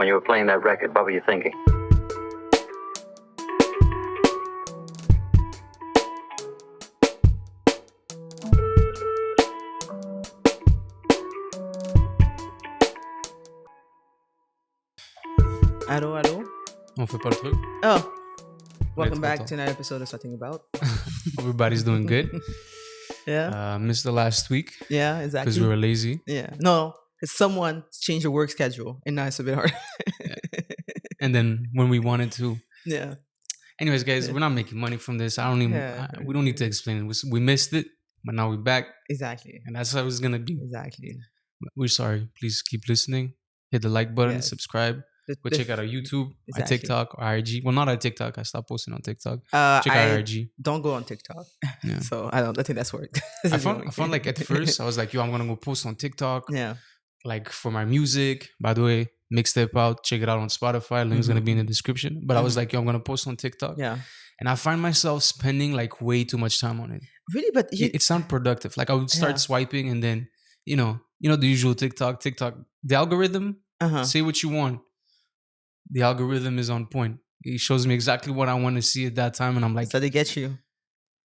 when you were playing that record? What were you thinking? Allô, allô? On fait pas le truc. Oh, welcome Wait, back hold to another episode of Something About. Everybody's doing good. Yeah, Missed the last week yeah, because exactly. we were lazy. Yeah, no, it's someone changed the work schedule, and now it's a bit hard. And then when we wanted to. Yeah, Anyways, guys, we're not making money from this. I don't even, Yeah. we don't need to explain it. We missed it, but now we're back. exactly, And that's how it's going to be. exactly. We're sorry. Please keep listening. Hit the like button, Yes. subscribe. Go check out our YouTube, our Exactly. TikTok, our IG. Well, not our TikTok. I stopped posting on TikTok. Check out our I IG. don't go on TikTok, Yeah. so I think that's worked. I found like at first, I was like, yo, I'm going to go post on TikTok. yeah, Like for my music. By the way, mixtape out. Check it out on Spotify. Link's going to be in the description. But I was like, yo, I'm going to post on TikTok. yeah, And I find myself spending like way too much time on it. really, but It's not productive. Like I would start Yeah. swiping and then, you know the usual TikTok, the algorithm, uh-huh. say what you want. The algorithm is on point. It shows me exactly what I want to see at that time. And I'm like, So they get you.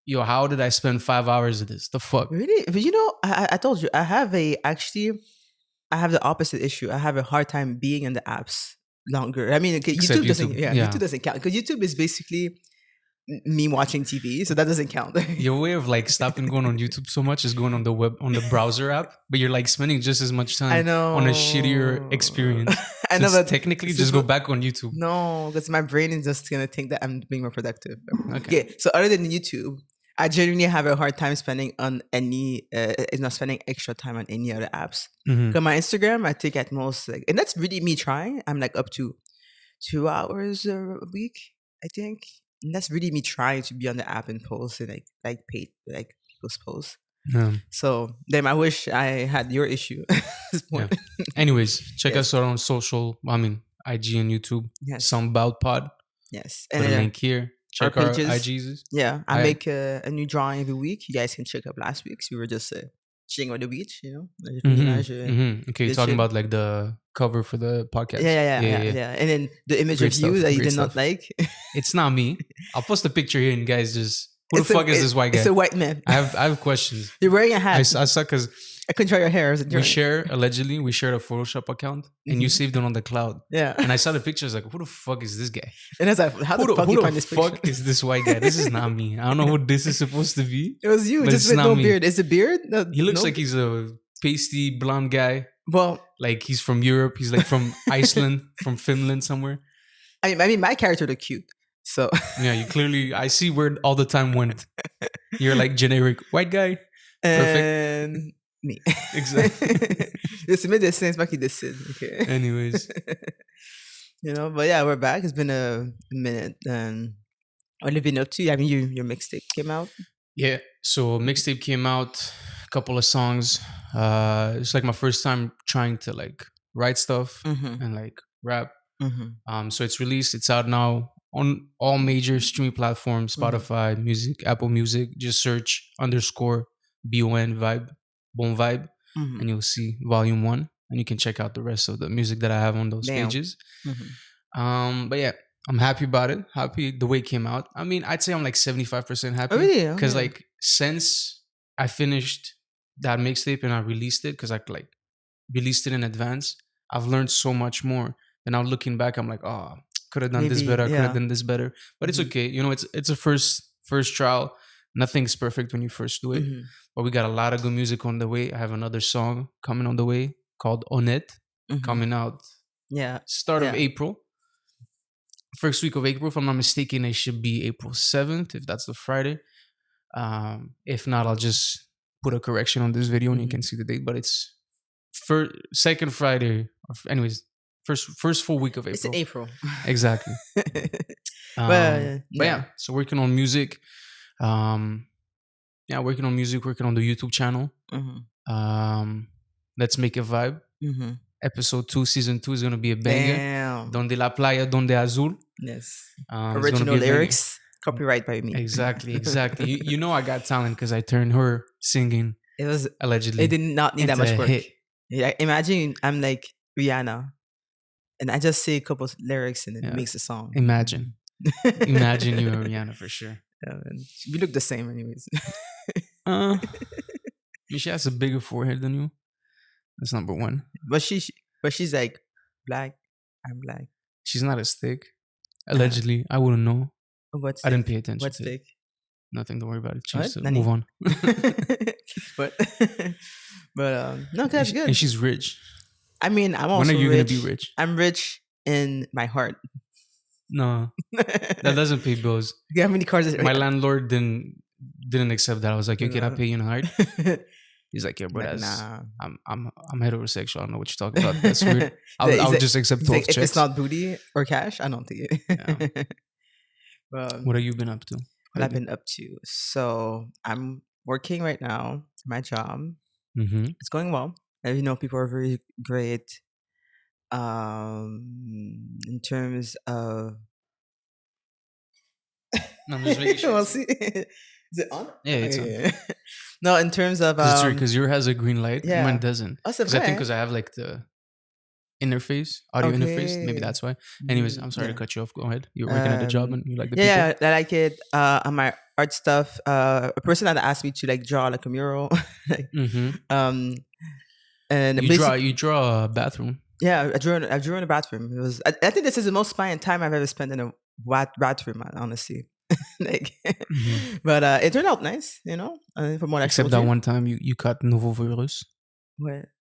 yo, how did I spend 5 hours of this? The fuck? Really? But I told you, I have the opposite issue. I have a hard time being in the apps longer. I mean, okay, Except YouTube doesn't, YouTube. yeah, Yeah. YouTube doesn't count because YouTube is basically me watching TV, so that doesn't count. Your way of like stopping going on YouTube so much is going on the browser app, but you're like spending just as much time I know on a shittier experience. I know, So but technically this just is go what- back on YouTube. No, because my brain is just gonna think that I'm being more productive. Okay. Okay, so other than YouTube, I genuinely have a hard time spending on not spending extra time on any other apps. Mhm. Because my Instagram, I take at most and that's really me trying. I'm like up to 2 hours a week, I think. And that's really me trying to be on the app and post and like paid like people's posts. Yeah. So then I wish I had your issue at this point. Anyways, check Yes. us out on social. I mean, IG and YouTube. Yes. Soundbout Pod. Yes. Put a then, link here. Check our our pages. IGs. yeah, I I- make a new drawing every week. You guys can check up last week's. We were just chilling on the beach, Mhm. Okay, you're Good talking shit. about like the cover for the podcast. Yeah. And then the image Great of you stuff, that you great did not stuff. like. It's not me. I'll post a picture here and guys just who It's the fuck is this white guy? It's a white man. I have questions. You're wearing a I hat. saw because I couldn't try your hair. we shared a Photoshop account and you saved it on the cloud. Yeah. And I saw the pictures like, who the fuck is this guy? And it's like, how the fuck you find this picture? Fuck is this white guy? This is not me. I don't know who this is supposed to be. It was you, But just it's with not no me. beard. Is it beard? No, He looks no? like he's a pasty blonde guy. Well, Like he's from Europe. He's like from Iceland, from Finland somewhere. I mean, my character look cute. So Yeah, you clearly, I see where all the time went. You're like generic white guy. and me. Exactly. It's me dessin, it's pas qui décide. Okay. Anyways, But yeah, we're back. It's been a minute. And what have you been up to? I mean, your mixtape came out. yeah. So mixtape came out, a couple of songs. It's like my first time trying to like write stuff Mm-hmm. and like rap. Mm-hmm. So it's released. It's out now on all major streaming platforms: Spotify, Music, Apple Music. Just search _BON vibe, Bon Vibe, Mm-hmm. and you'll see Volume 1, and you can check out the rest of the music that I have on those Damn. pages. Mm-hmm. But yeah, I'm happy about it. Happy the way it came out. I mean, I'd say I'm like 75% happy. Oh, really? Because Okay. like since I finished that mixtape and I released it, because I like released it in advance, I've learned so much more. And now looking back, I'm like, oh, could have done this Maybe, better. I could yeah. have done this better. But it's Mhm. okay. It's a first trial. Nothing's perfect when you first do it. Mhm. But we got a lot of good music on the way. I have another song coming on the way called Honnête, Mhm. coming out Yeah. start of Yeah. April. First week of April, if I'm not mistaken, it should be April 7th, if that's the Friday. If not, I'll just put a correction on this video and you Mhm. can see the date. But it's second Friday. Anyways, first full week of It's April. April. Exactly. But Yeah, so working on music. Working on music, working on the YouTube channel. Mhm. Let's make a vibe. Mhm. Episode 2, season 2 is gonna be a banger. Damn. Donde la playa, donde azul. Yes. It's gonna Original be a banger. lyrics, copyright by me. Exactly. You know I got talent because I turned her singing It was. allegedly. It did not need that into much a work. hit. Yeah, imagine I'm like Rihanna, and I just say a couple of lyrics and it Yeah. makes a song. Imagine you are Rihanna for sure. And we look the same, anyways. I mean, she has a bigger forehead than you. That's number one. but she's like black. I'm black. She's not as thick. Allegedly, I wouldn't know. What's I thick? didn't pay attention. What's to it. thick? Nothing. Don't worry about it. What? Just Nani? move on. but no, that's good. And she's rich. I mean, I'm also When are you rich. gonna be rich? I'm rich in my heart. No, that doesn't pay bills. How many cars? My landlord didn't accept that. I was like, "Yo, can I pay you in heart?" He's like, "Yeah, bro, Like, that's nah. I'm heterosexual. I don't know what you're talking about. That's weird. I'll just accept He's 12 like, if checks." it's not booty or cash, I don't take it. Yeah. What have you been up to? What I've been up to? So I'm working right now. My job. Mm-hmm. It's going well. And, people are very great. In terms of, No, I'm just making sure. we'll see. Is it on? Yeah, it's on. Yeah. No, in terms of Because yours has a green light, yeah. mine doesn't. Oh, c'est Because I think vrai? because I have like the audio interface. Maybe that's why. Anyways, I'm sorry to cut you off. Go ahead. You're working at the job and you like the Yeah, people. I like it. On my art stuff, a person had asked me to like draw like a mural. Like, Mm-hmm. And You draw a bathroom. yeah, I drew in a bathroom. It was. I think this is the most fun time I've ever spent in a bathroom. Honestly, like, but it turned out nice. From what Except that one time you cut Novo virus. Where?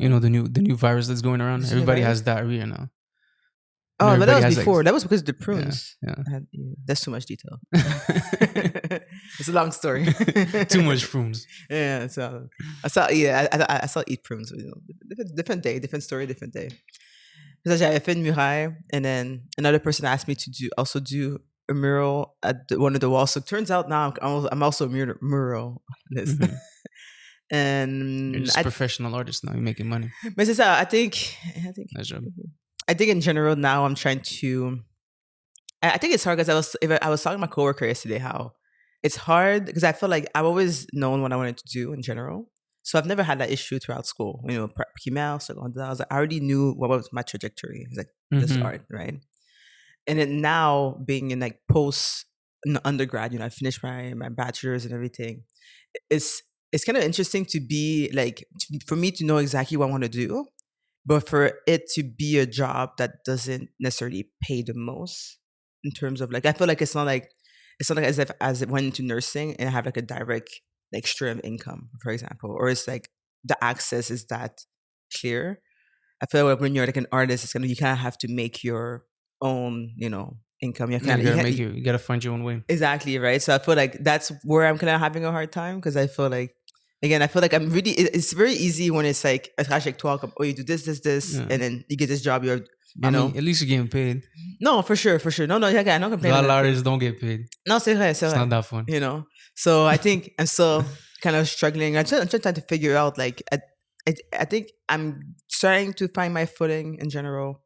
You know the new virus that's going around. Everybody has diarrhea now. Oh, but that was has, before. like, that was because of the prunes. Yeah. That's too much detail. It's a long story. Too much prunes. Yeah, so I saw. Yeah, I saw eat prunes. Different day, different story, different day. Because j'avais fait une muraille, and then another person asked me to do a mural at one of the walls. So it turns out now I'm also a muralist. Mm-hmm. And You're just a professional artist now. You're making money. But c'est ça, I think Nice job. I think in general now I'm trying to. I think it's hard because I was talking to my coworker yesterday how it's hard because I feel like I've always known what I wanted to do in general, so I've never had that issue throughout school. Primaire, secondaire, I already knew what was my trajectory. It's like this art, right? And then now being in like post undergrad, I finished my bachelor's and everything. It's kind of interesting to be like for me to know exactly what I want to do. But for it to be a job that doesn't necessarily pay the most in terms of like, I feel like it's not like as if it went into nursing and I have like a direct like stream of income, for example, or it's like the access is that clear. I feel like when you're like an artist, you kind of have to make your own, income. You gotta find your own way. Exactly, right? So I feel like that's where I'm kind of having a hard time because I feel like. Again, I feel like I'm really. It's very easy when it's like a talk. Oh, you do this, Yeah. and then you get this job. You I know. mean, at least you're getting paid. No, for sure. No, yeah, I'm not A complaining. lot of artists don't get paid. No, c'est vrai. It's not that fun. So I think I'm still kind of struggling. I'm just trying to figure out. Like, I think I'm starting to find my footing in general,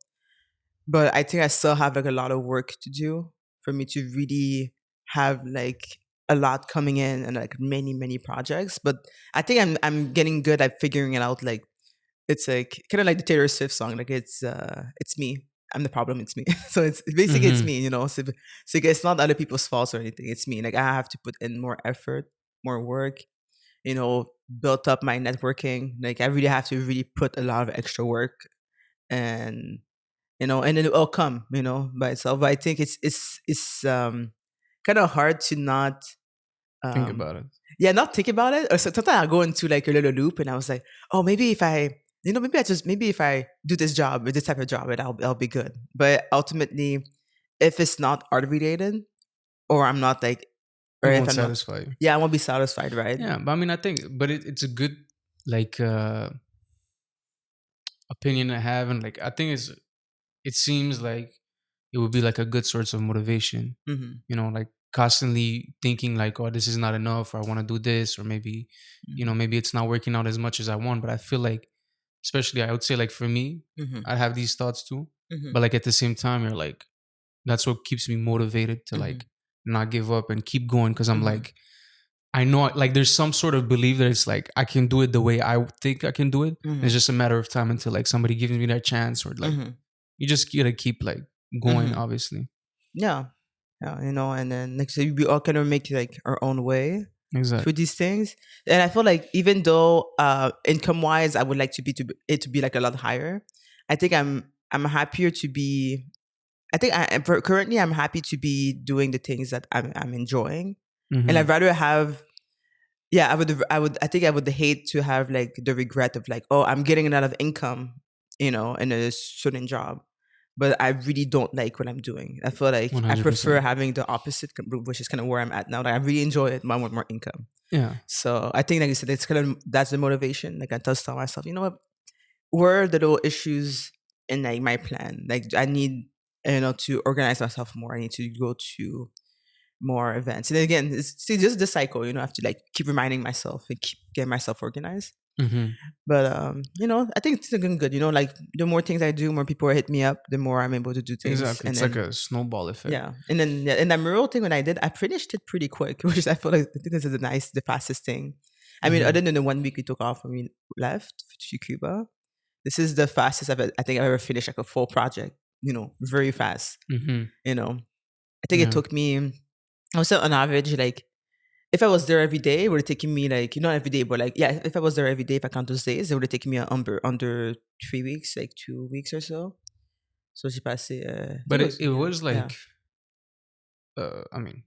but I think I still have like a lot of work to do for me to really have like a lot coming in and like many projects. But I think I'm getting good at figuring it out. Like it's like kind of like the Taylor Swift song. Like it's me. I'm the problem. It's me. So it's basically it's me. So it's not other people's faults or anything. It's me. Like I have to put in more effort, more work. Built up my networking. Like I really have to really put a lot of extra work, and and then it will come. By itself. But I think it's kind of hard to not. Think about it. Yeah, not think about it. Or sometimes I go into like a little loop, and I was like, oh, maybe if I, maybe if I do this job, this type of job, I'll be good. But ultimately, if it's not art related, or I'm not like, or It if won't I'm satisfy you. Yeah, I won't be satisfied, right? Yeah, but I mean, I think, but it's a good like opinion to have, and like I think it seems like it would be like a good source of motivation. Mm-hmm. Like constantly thinking like, oh, this is not enough, or I want to do this, or maybe maybe it's not working out as much as I want. But I feel like, especially I would say like for me, I have these thoughts too. But like at the same time, you're like, that's what keeps me motivated to like not give up and keep going, because I'm like, I know like there's some sort of belief that it's like I can do it the way I think I can do it. It's just a matter of time until like somebody gives me that chance, or like you just gotta keep like going, obviously. Yeah. Yeah, and then like so we all kind of make like our own way through Exactly. these things. And I feel like even though income wise I would like it to be like a lot higher, I think I'm happier to be currently I'm happy to be doing the things that I'm enjoying. And I'd rather have I think I would hate to have like the regret of like, oh, I'm getting a lot of income, in a certain job, but I really don't like what I'm doing. I feel like I prefer 100%. having the opposite, which is kind of where I'm at now. Like I really enjoy it, but I want more income. Yeah. So I think, like you said, that's the motivation. Like I just tell myself, you know what, where are the little issues in like my plan? Like I need, to organize myself more. I need to go to more events. And again, see, just the cycle, I have to like keep reminding myself and keep getting myself organized. But I think it's looking good. Like the more things I do, more people hit me up, the more I'm able to do things. Exactly. And It's then, like a snowball effect. yeah. And then and that mural thing, when I did, I finished it pretty quick, which I feel like I think this is the fastest thing. I mean, other than the 1 week we took off when we left to Cuba, this is the fastest I think I've ever finished like a full project, very fast. I think it took me, I would say on average, like if I was there every day, it would have taken me like, not every day, but like, yeah, if I was there every day, if I count those days, it would have taken me under 3 weeks, like 2 weeks or so. So j'ai passé, but it was like, I mean,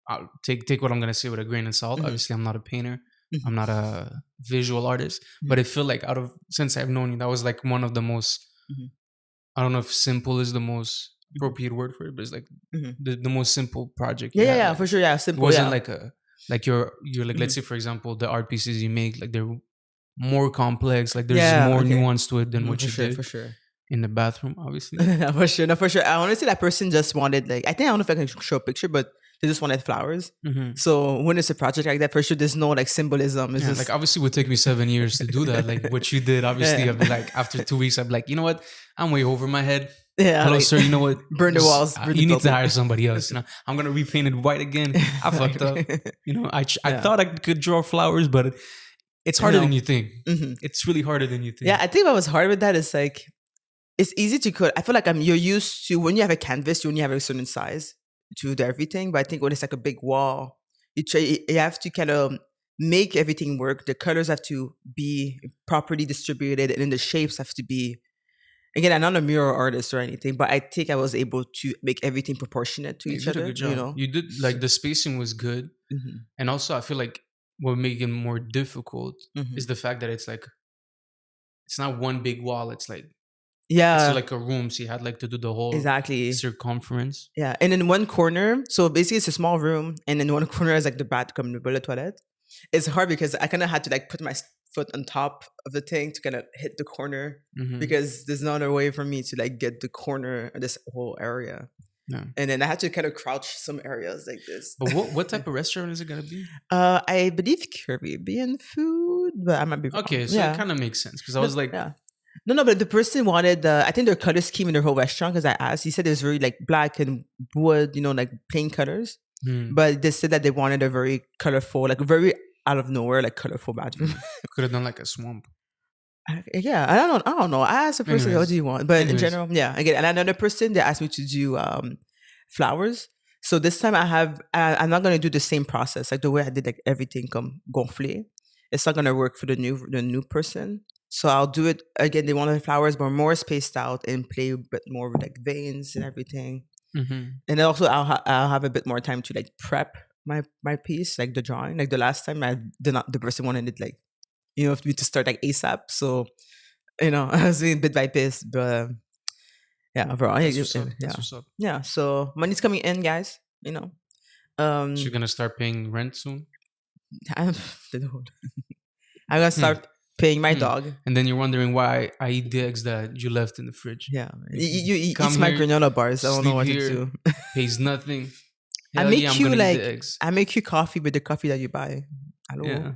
I'll take what I'm gonna say with a grain of salt. Obviously, I'm not a painter. I'm not a visual artist, but I feel like since I've known you, that was like one of the most, I don't know if simple is the most appropriate word for it, but it's like the most simple project. Yeah, like, for sure. Yeah, simple. It wasn't Yeah. like you're like, let's say for example, the art pieces you make, like they're more complex, like there's more nuance to it than what you did for sure. in the bathroom, obviously. For sure. No, for sure. I honestly, that person just wanted like, I don't know if I can show a picture, but they just wanted flowers. So when it's a project like that, for sure, there's no like symbolism. It's just like obviously it would take me 7 years to do that. Like what you did, obviously, I'd be like, after 2 weeks, I'd be like, you know what? I'm way over my head. Yeah. Hello, sir. You know what? Burn the walls. You need to hire somebody else. I'm gonna repaint it white again. I fucked up. I thought I could draw flowers, but it's harder than you think. It's really harder than you think. Yeah, I think what was hard with that is like, it's easy to cut. I feel like you're used to, when you have a canvas, you only have a certain size to do everything. But I think when it's like a big wall, you have to kind of make everything work. The colors have to be properly distributed, and then the shapes have to be. Again, I'm not a mural artist or anything, but I think I was able to make everything proportionate to each other. You did a good job. You did, like, the spacing was good. And also I feel like what made it more difficult is the fact that it's like, it's not one big wall. It's like, it's like a room. So you had like to do the whole circumference. Yeah. And in one corner, so basically it's a small room, and in one corner is like the bathroom, the toilet. It's hard because I kind of had to like put my foot on top of the thing to kind of hit the corner, because there's no other way for me to like get the corner of this whole area. Yeah. And then I had to kind of crouch some areas like this. But what type of restaurant is it gonna be? I believe Caribbean food, but I might be wrong. Okay, so it kind of makes sense, because I was like, no, but the person wanted I think their color scheme in their whole restaurant, because I asked, he said it was very like black and wood, like plain colors. But they said that they wanted a very colorful, like very out of nowhere, like colorful bathroom. Could have done like a swamp. Yeah, I don't know. I asked the person, what do you want? But in general, yeah. Again, and another person, they asked me to do flowers. So this time I'm not gonna do the same process, like the way I did like everything gonflé. It's not gonna work for the new person. So I'll do it again. They wanted flowers, but more spaced out and play a bit more with like veins and everything. And then also I'll have a bit more time to like prep my piece, like the drawing. Like the last time the person wanted it like, me to start like ASAP. So, I was doing bit by bit, but yeah, overall, That's what's up. Yeah. So money's coming in, guys. So you're gonna start paying rent soon? I'm gonna start paying my dog. And then you're wondering why I eat the eggs that you left in the fridge. Yeah. You eat my granola bars. I don't know what to do. Pays nothing. I make you coffee with the coffee that you buy. Hello. Yeah.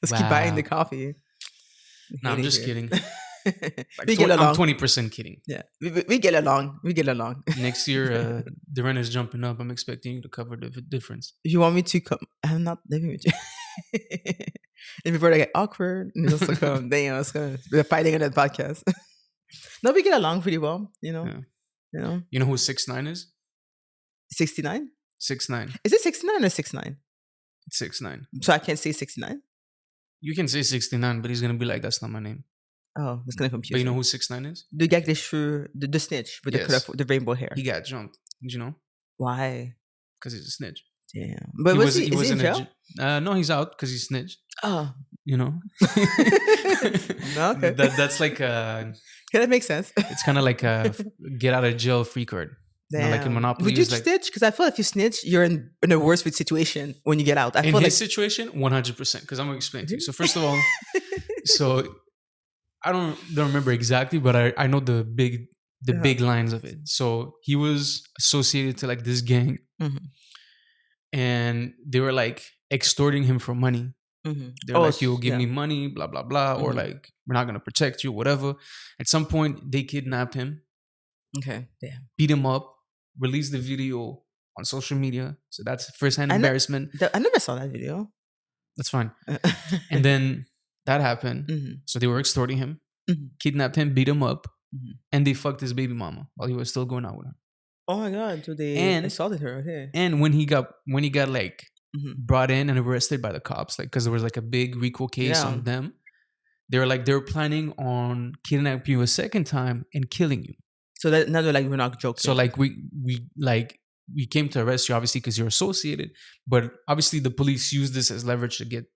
Let's keep buying the coffee. No, I'm just kidding. We get along. I'm 20% kidding. Yeah, we get along. We get along. Next year, the rent is jumping up. I'm expecting you to cover the difference. You want me to come? I'm not living with you. And before they get awkward, just come. Damn, we're fighting on that podcast. No, we get along pretty well. Yeah. You know. You know who 6ix9ine is? 69. 6ix9ine. Is it 69 or 69? It's 6ix9ine. So I can't say 69. You can say 69, but he's gonna be like, that's not my name. Oh, that's gonna confuse. But you know him. who 6ix9ine is? The guy, the snitch with Yes. the rainbow hair. He got jumped. Did you know? Why? Because he's a snitch. Damn. But is he in jail? No, he's out because he snitched. Oh. You know? No, okay. That's like Yeah, that makes sense. it's kind of like a get out of jail free card. Damn. You know, like in Monopoly. Would you snitch? Because I feel like if you snitch, you're in a worse situation when you get out. In his situation, 100%. Because I'm going to explain to you. So first of all, I don't remember exactly, but I know the big lines of it. So he was associated to like this gang. Mm-hmm. And they were like extorting him for money. Mm-hmm. They're like, you'll give me money, blah, blah, blah. Mm-hmm. Or like, we're not going to protect you, whatever. At some point, they kidnapped him. Okay. Damn. Beat him up. Released the video on social media. So that's firsthand embarrassment. I never saw that video. That's fine. And then that happened. Mm-hmm. So they were extorting him. Mm-hmm. Kidnapped him, beat him up. Mm-hmm. And they fucked his baby mama while he was still going out with her. Oh my God! So they assaulted her. Okay. And when he got like brought in and arrested by the cops, like because there was like a big RICO case on them, they were planning on kidnapping you a second time and killing you. So that now they're like, we're not joking. So like we came to arrest you obviously because you're associated, but obviously the police used this as leverage to get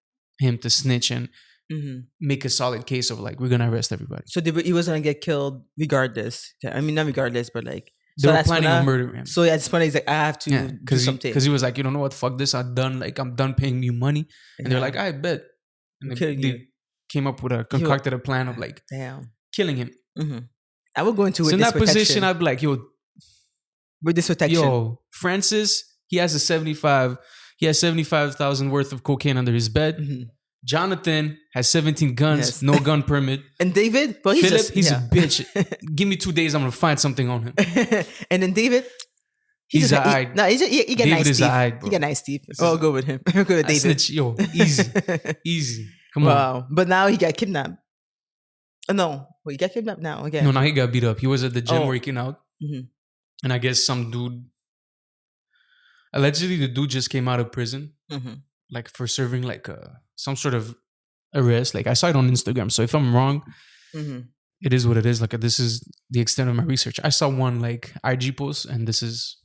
him to snitch and make a solid case of like we're gonna arrest everybody. So he was gonna get killed regardless. I mean, not regardless, but like. They were planning on murdering him. So it's funny. He's like, I have to do something. Because he was like, you don't know what? Fuck this. I'm done paying you money. And they're like, I bet. And they came up with concocted a plan of like, killing him. Mm-hmm. I would go into so in that position, I'd be like, with this protection. Yo, Francis, he has 75,000 worth of cocaine under his bed. Mm-hmm. Jonathan has 17 guns, no gun permit. And David, well, he's a bitch. Give me 2 days, I'm gonna find something on him. And then David, he's alright. No, he got David nice is teeth. He got nice teeth. I'll go with him. I'll go with David. Snitch, yo, easy. Come on. Wow, but now he got kidnapped. Oh no, well, he got kidnapped now again. No, now he got beat up. He was at the gym working out, and I guess some dude. Allegedly, the dude just came out of prison. Like for serving like some sort of arrest. Like I saw it on Instagram. So if I'm wrong, it is what it is. Like this is the extent of my research. I saw one like IG post and this is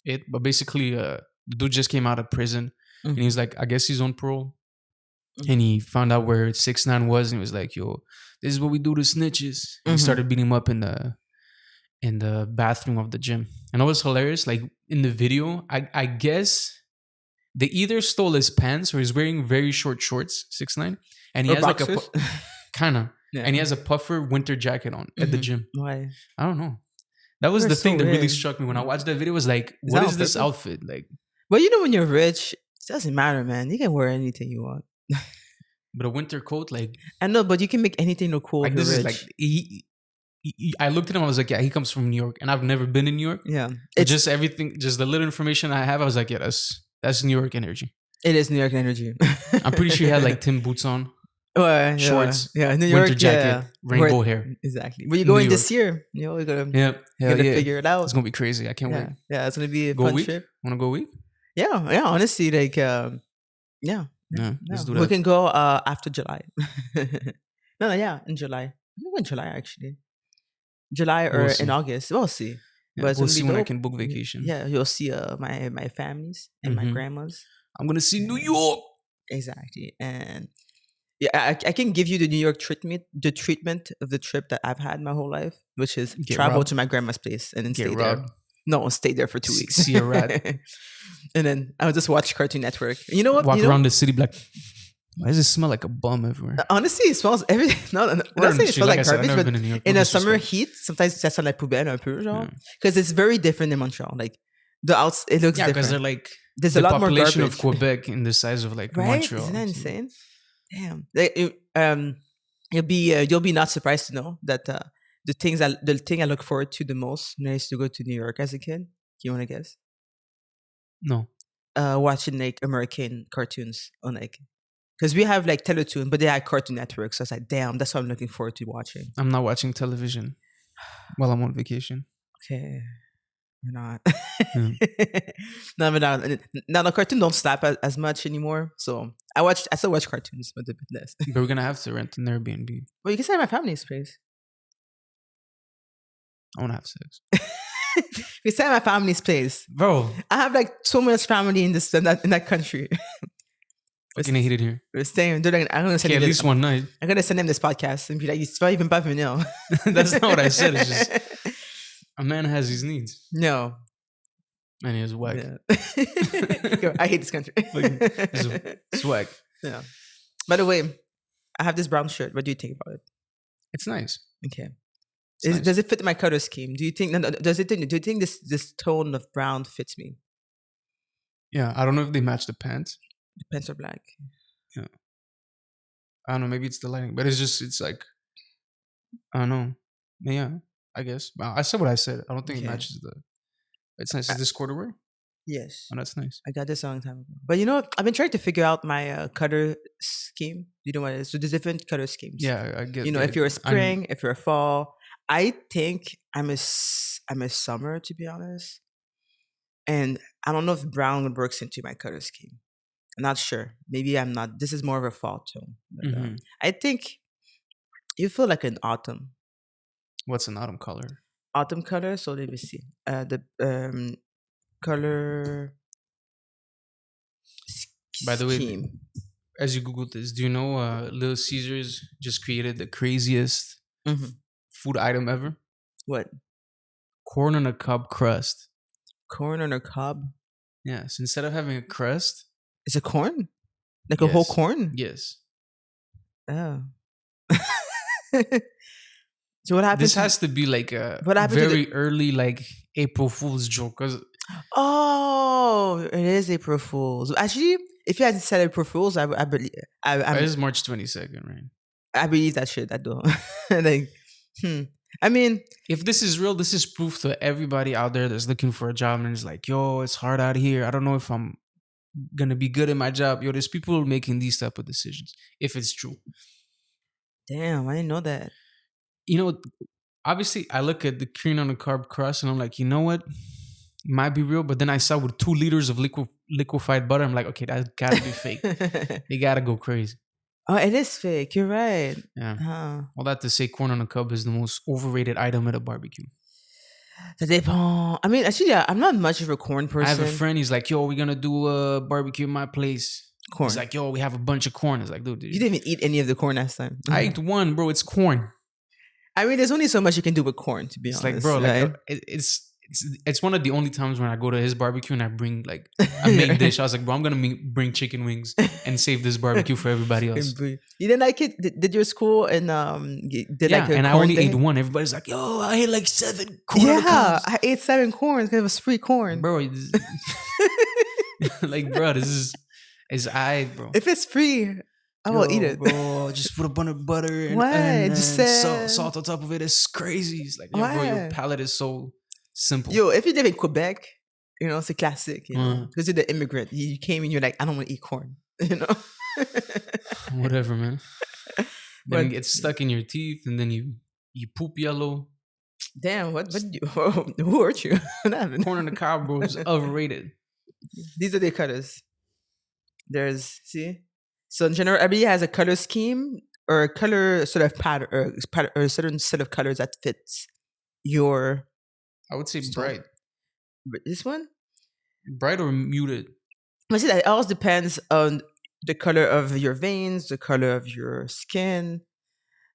it. But basically the dude just came out of prison and he's like, I guess he's on parole. And he found out where 6ix9ine was and he was like, yo, this is what we do to snitches. And he started beating him up in the bathroom of the gym. And it was hilarious. Like in the video, I guess they either stole his pants or he's wearing very short shorts, 6ix9ine, and he has boxers? Like a kind of, and he has a puffer winter jacket on at the gym. Why? I don't know. That was the thing that really struck me when I watched that video. Was like, what is this outfit like? Well, when you're rich, it doesn't matter, man. You can wear anything you want. But a winter coat, like I know, but you can make anything look cool. Like this is like I looked at him. I was like, yeah, he comes from New York, and I've never been in New York. Yeah, it's just everything, just the little information I have. I was like, yeah, that's New York energy. It is New York energy. I'm pretty sure he had like Tim boots on, shorts, New York, winter jacket, rainbow hair. Exactly. Where you going this year? We're gonna figure it out. It's gonna be crazy. I can't wait. Yeah, it's gonna be a fun trip. Want to go a week? Yeah. Honestly, like, let's do that. We can go after July. In July. Maybe in July actually. July or in August. We'll see. Yeah, but we'll see when I can book vacation. Yeah, you'll see my families and my grandmas. I'm gonna see New York. Exactly, and I can give you the New York treatment of the trip that I've had my whole life, which is travel to my grandma's place and then stay there. No, stay there for 2 weeks. See a rat. And then I'll just watch Cartoon Network. You know what? Walk around the city like, why does it smell like a bum everywhere? Honestly, it smells everything. No, not saying it smells like garbage, but in a summer heat, sometimes ça sent like poubelle un peu, genre. Because it's very different in Montreal. Like it looks different. Yeah, because they're like there's a lot more garbage. The population of Quebec in the size of like Montreal. Isn't that insane? Damn. You'll be not surprised to know that the thing I look forward to the most when I used to go to New York as a kid. You want to guess? No. Watching like American cartoons on like. Because we have like Teletoon, but they had Cartoon Network. So I was like, damn, that's what I'm looking forward to watching. I'm not watching television. while I'm on vacation. Okay. We're not. Yeah. No, but now the cartoon don't slap as much anymore. So I still watch cartoons, but a bit less. But we're gonna have to rent an Airbnb. Well, you can stay at my family's place. I wanna have sex. We stay at my family's place. Bro, I have like so much family in that country. fucking hate it here. We're staying. They're like, I'm gonna send Okay, him at least one night. I'm gonna send him this podcast and be like, "It's pas even pas venir." That's not what I said. It's just a man has his needs. No. And he has whack. Yeah. Yo, I hate this country. Swag. Yeah. By the way, I have this brown shirt. What do you think about it? It's nice. Okay. Nice. Does it fit my color scheme? Do you think? No, do you think this tone of brown fits me? Yeah, I don't know if they match the pants. The pants are black. Yeah. I don't know. Maybe it's the lighting, but it's like, I don't know. Yeah, I guess. Well, I said what I said. I don't think it matches the. It's nice. Is this corduroy? Yes. Oh, that's nice. I got this a long time ago. But you know, I've been trying to figure out my color scheme. You know what it is? So there's different color schemes. Yeah, I get. You know, if you're a spring, if you're a fall. I think I'm a summer, to be honest. And I don't know if brown works into my color scheme. I'm not sure. Maybe I'm not. This is more of a fall tone. But, I think you feel like an autumn. What's an autumn color? Autumn color. So let me see. The color. By the way, as you Google this, do you know Little Caesars just created the craziest food item ever? What? Corn on a cob crust. Corn on a cob? Yeah. So instead of having a crust, it's a corn, like a whole corn. Yes. Oh. So what happened? This has to be like a very early, like April Fool's joke. Oh, it is April Fool's. Actually, if you hadn't said April Fool's, I believe. It is March 22nd, right? I believe that shit. I do. Like, I mean, if this is real, this is proof to everybody out there that's looking for a job and is like, yo, it's hard out here. I don't know if I'm gonna be good in my job. Yo, there's people making these type of decisions. If it's true. Damn, I didn't know that. You know, obviously, I look at the cream on the carb crust and I'm like, you know what? It might be real, but then I saw with 2 liters of liquefied butter. I'm like, okay, that's gotta be fake. They gotta go crazy. Oh, it is fake. You're right. Yeah. All that to say, corn on the cob is the most overrated item at a barbecue. Ça dépend. I mean, actually, yeah, I'm not much of a corn person. I have a friend. He's like, yo, we're gonna do a barbecue at my place. Corn. He's like, yo, we have a bunch of corn. It's like, dude, you didn't even eat any of the corn last time. I ate one, bro. It's corn. I mean, there's only so much you can do with corn, to be honest. Like, bro, right? like it's one of the only times when I go to his barbecue and I bring like a main dish. I was like, bro, I'm gonna bring chicken wings and save this barbecue for everybody else. You didn't like it? Did your school and did like and I only ate one. Everybody's like, yo, I ate like 7 corn. Yeah, I ate 7 corns because it was free corn, bro. Like, bro, this is bro. If it's free, I will eat it, bro. Just put a bunch of butter and salt on top of it. It's crazy. It's like, bro, your palate is so simple. Yo, if you live in Quebec, you know, it's a classic, you know, because you're the immigrant. You came and you're like, I don't want to eat corn, you know? Whatever, man. Then it gets stuck in your teeth and then you poop yellow. Damn, what did you, who hurt you? Corn on the cob, bro, is overrated. These are the colors. There's, see? So in general, everybody has a color scheme or a color sort of pattern or a certain set of colors that fits your... I would say bright. This one? Bright or muted? I see that it all depends on the color of your veins, the color of your skin.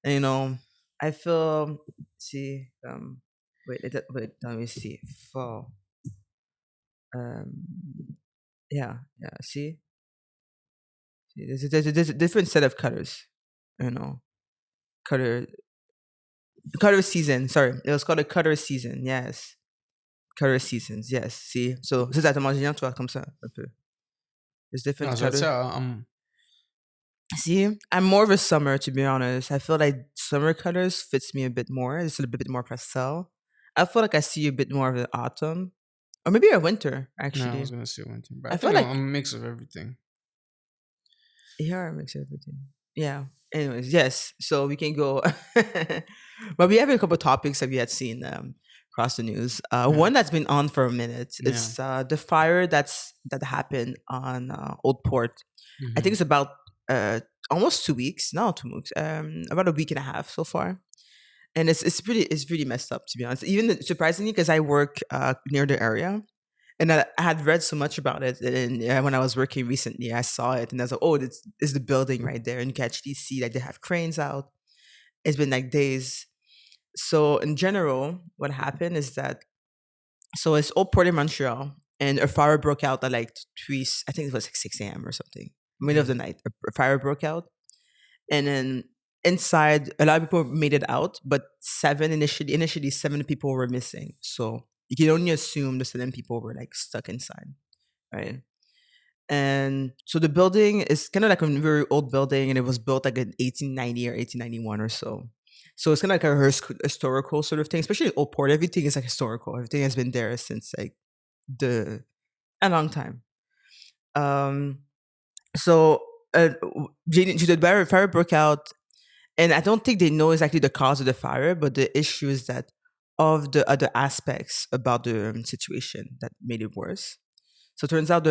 And, you know, I feel, wait, let me see. Fall. Yeah, see? There's a different set of colors, you know. Color season, sorry. It was called a color season, yes. Color seasons, yes. See? So, c'est ça, t'as mangé tu vois, comme ça, un peu. There's different colors. See? I'm more of a summer, to be honest. I feel like summer colors fits me a bit more. It's a bit more pastel. I feel like I see a bit more of the autumn. Or maybe a winter, actually. No, I was going to say winter. But I feel like I'm a mix of everything. You are a mix of everything. Yeah. Anyways, yes. So we can go, but we have a couple topics that we had seen across the news. Yeah. One that's been on for a minute. Yeah. It's the fire that happened on Old Port. I think Hmm. it's about uh, almost 2 weeks, no 2 weeks, about a week and a half so far. And it's really messed up, to be honest. Even surprisingly, because I work near the area, and I had read so much about it. And when I was working recently, I saw it, and I was like, "Oh, it's the building right there." And you can actually see that they have cranes out. It's been like days. So in general, what happened is that it's Old Port in Montreal, and a fire broke out at like three. I think it was like 6 a.m. or something, middle of the night. A fire broke out, and then inside, a lot of people made it out, but initially 7 people were missing. So you can only assume the 7 people were like stuck inside, right? And so the building is kind of like a very old building, and it was built like in 1890 or 1891 or so. So it's kind of like a historical sort of thing, especially in Old Port. Everything is like historical. Everything has been there since like the a long time. Um, so the fire broke out, and I don't think they know exactly the cause of the fire, but the issue is that of the other aspects about the situation that made it worse. So it turns out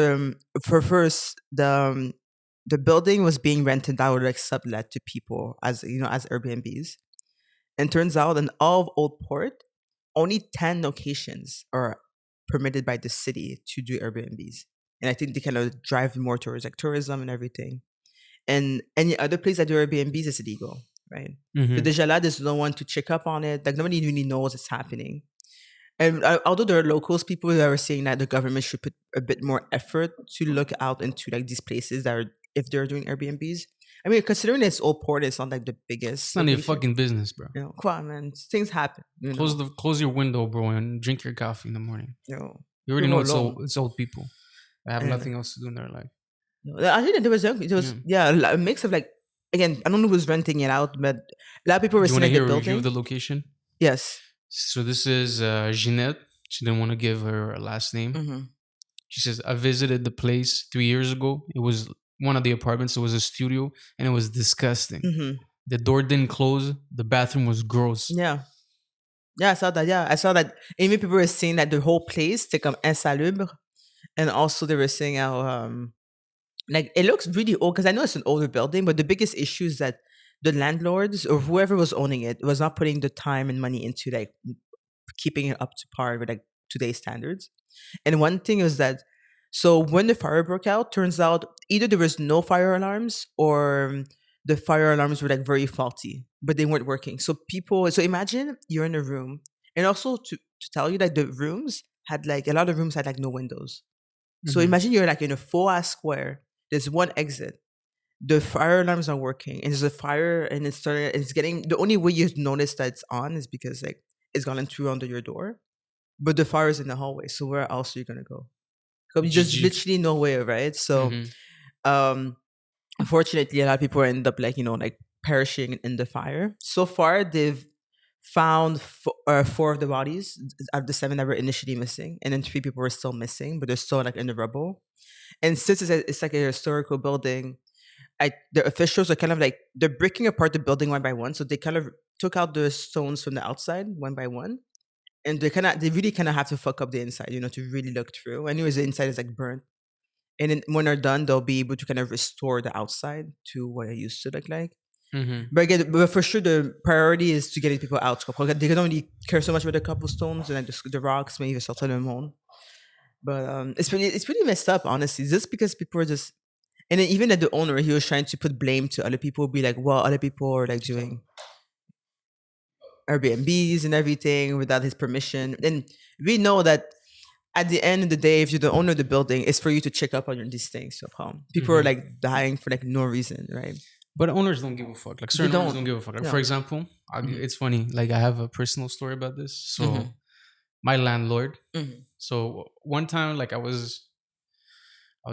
for first the building was being rented out or like sublet to people as as Airbnbs. And turns out in all of Old Port, only 10 locations are permitted by the city to do Airbnbs. And I think they kind of drive more towards like tourism and everything. And any other place that do Airbnbs is illegal, right? So Hmm. déjà là, there's no one to check up on it. Like nobody really knows what's happening. And although there are locals, people that are saying that the government should put a bit more effort to look out into like these places that are if they're doing Airbnbs. I mean, considering it's Old Port, it's not like the It's biggest none of your location. fucking business, bro. Come on, man, things happen. Close your window, bro, and drink your coffee in the morning. You know, You already people know alone. it's old people that have And nothing else to do in their life. I think that there was Yeah. a mix of like again, I don't know who's renting it out, but a lot of people were Do you want seeing to like the hear a review of building. the location? Yes. So this is Jeanette. She didn't want to give her last name. Mm-hmm. She says, I visited the place 3 years ago. It was one of the apartments. It was a studio and it was disgusting. Mm-hmm. The door didn't close. The bathroom was gross. Yeah. Yeah, I saw that. Yeah, I saw that. Even people were saying that the whole place, c'est comme insalubre. And also they were saying how like it looks really old because I know it's an older building, but the biggest issue is that the landlords or whoever was owning it was not putting the time and money into like keeping it up to par with like today's standards. And one thing is that so when the fire broke out, turns out either there was no fire alarms or the fire alarms were like very faulty, but they weren't working. So imagine you're in a room, and also to tell you that the rooms had like a lot of rooms had like no windows. So Hmm. imagine you're like in a full ass square. There's one exit. The fire alarm's not working, and there's a fire, and it's getting. The only way you notice that it's on is because like it's gone through under your door, but the fire is in the hallway. So where else are you gonna go? So there's GG. literally nowhere, right? So Hmm. um, unfortunately, a lot of people end up like like perishing in the fire. So far, they've found four of the bodies out of the seven that were initially missing, and then three people were still missing, but they're still like in the rubble. And since it's like a historical building, the officials are kind of like they're breaking apart the building one by one. So they kind of took out the stones from the outside one by one, and they really kind of have to fuck up the inside, to really look through. Anyways, the inside is like burnt, and then when they're done, they'll be able to kind of restore the outside to what it used to look like. Hmm. But again, but for sure, the priority is to getting people out. They don't really care so much about the cobblestones and like the rocks, maybe the le monde. But it's pretty messed up, honestly. Just because people are just, and then even at the owner, he was trying to put blame to other people, be like, well, other people are like doing Airbnbs and everything without his permission. And we know that at the end of the day, if you're the owner of the building, it's for you to check up on these things. So people are Hmm. like dying for like no reason, right? But owners don't give a fuck. Like They certain owners don't. don't give a fuck. Like, No. for example, Mhm. it's funny. Like I have a personal story about this. So Mhm. my landlord. Mhm. So one time, like I was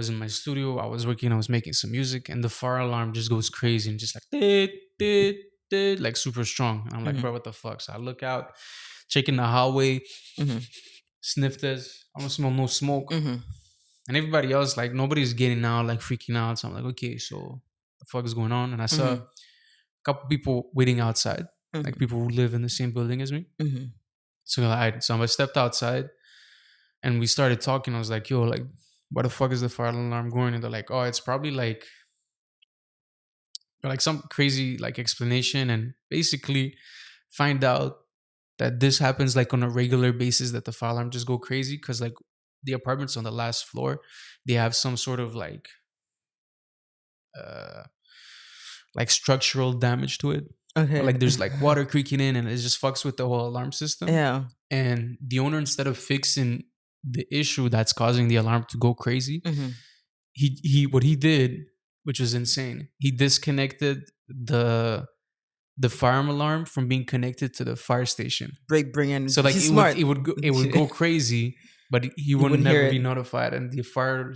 in my studio. I was working. I was making some music, and the fire alarm just goes crazy and just like did did like super strong. And I'm like, Mhm. bro, what the fuck? So I look out, check in the hallway, Mhm. sniff this. I don't smell no smoke, Mhm. and everybody else like nobody's getting out, like freaking out. So I'm like, okay, so the fuck is going on? And I saw Mhm. couple people waiting outside, like people who live in the same building as me. So I stepped outside and we started talking. I was like, yo, like, why the fuck is the fire alarm going? And they're like, oh, it's probably like some crazy like explanation, and basically find out that this happens like on a regular basis, that the fire alarm just go crazy because like the apartments on the last floor, they have some sort of uh like structural damage to it. Okay. Like there's like water creaking in and it just fucks with the whole alarm system. Yeah. And the owner, instead of fixing the issue that's causing the alarm to go crazy, he what he did, which was insane, he disconnected the fire alarm from being connected to the fire station. Bring in. So like He's it smart. would go crazy, but he would wouldn't never hear be it. notified, and the fire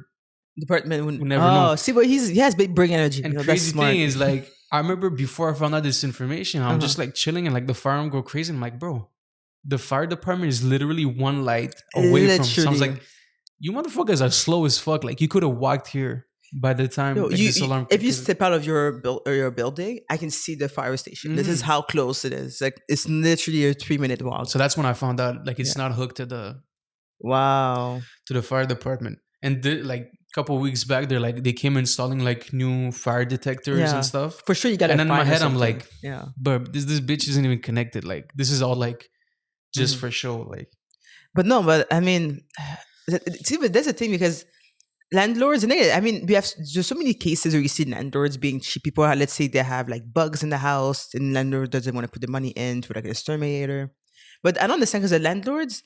Department would would never know. see, but he has big bring energy. And That's crazy smart. thing is, like, I remember before I found out this information, I'm just like chilling and like the fire alarm go crazy. I'm like, bro, the fire department is literally one light away from. So I was like, you motherfuckers are slow as fuck. Like you could have walked here by the time this alarm. If you step out of your building, I can see the fire station. This is how close it is. Like it's literally a 3-minute walk. So that's when I found out like it's not hooked to the to the fire department. And like a couple of weeks back, they came installing like new fire detectors and stuff. For sure, you got. And then in my head, I'm like, but this bitch isn't even connected. Like this is all like just for show. Like, but no, but I mean, see, but that's the thing because landlords, and I mean, there's so many cases where you see landlords being cheap. People, let's say they have like bugs in the house, and landlord doesn't want to put the money into like an exterminator. But I don't understand because the landlords,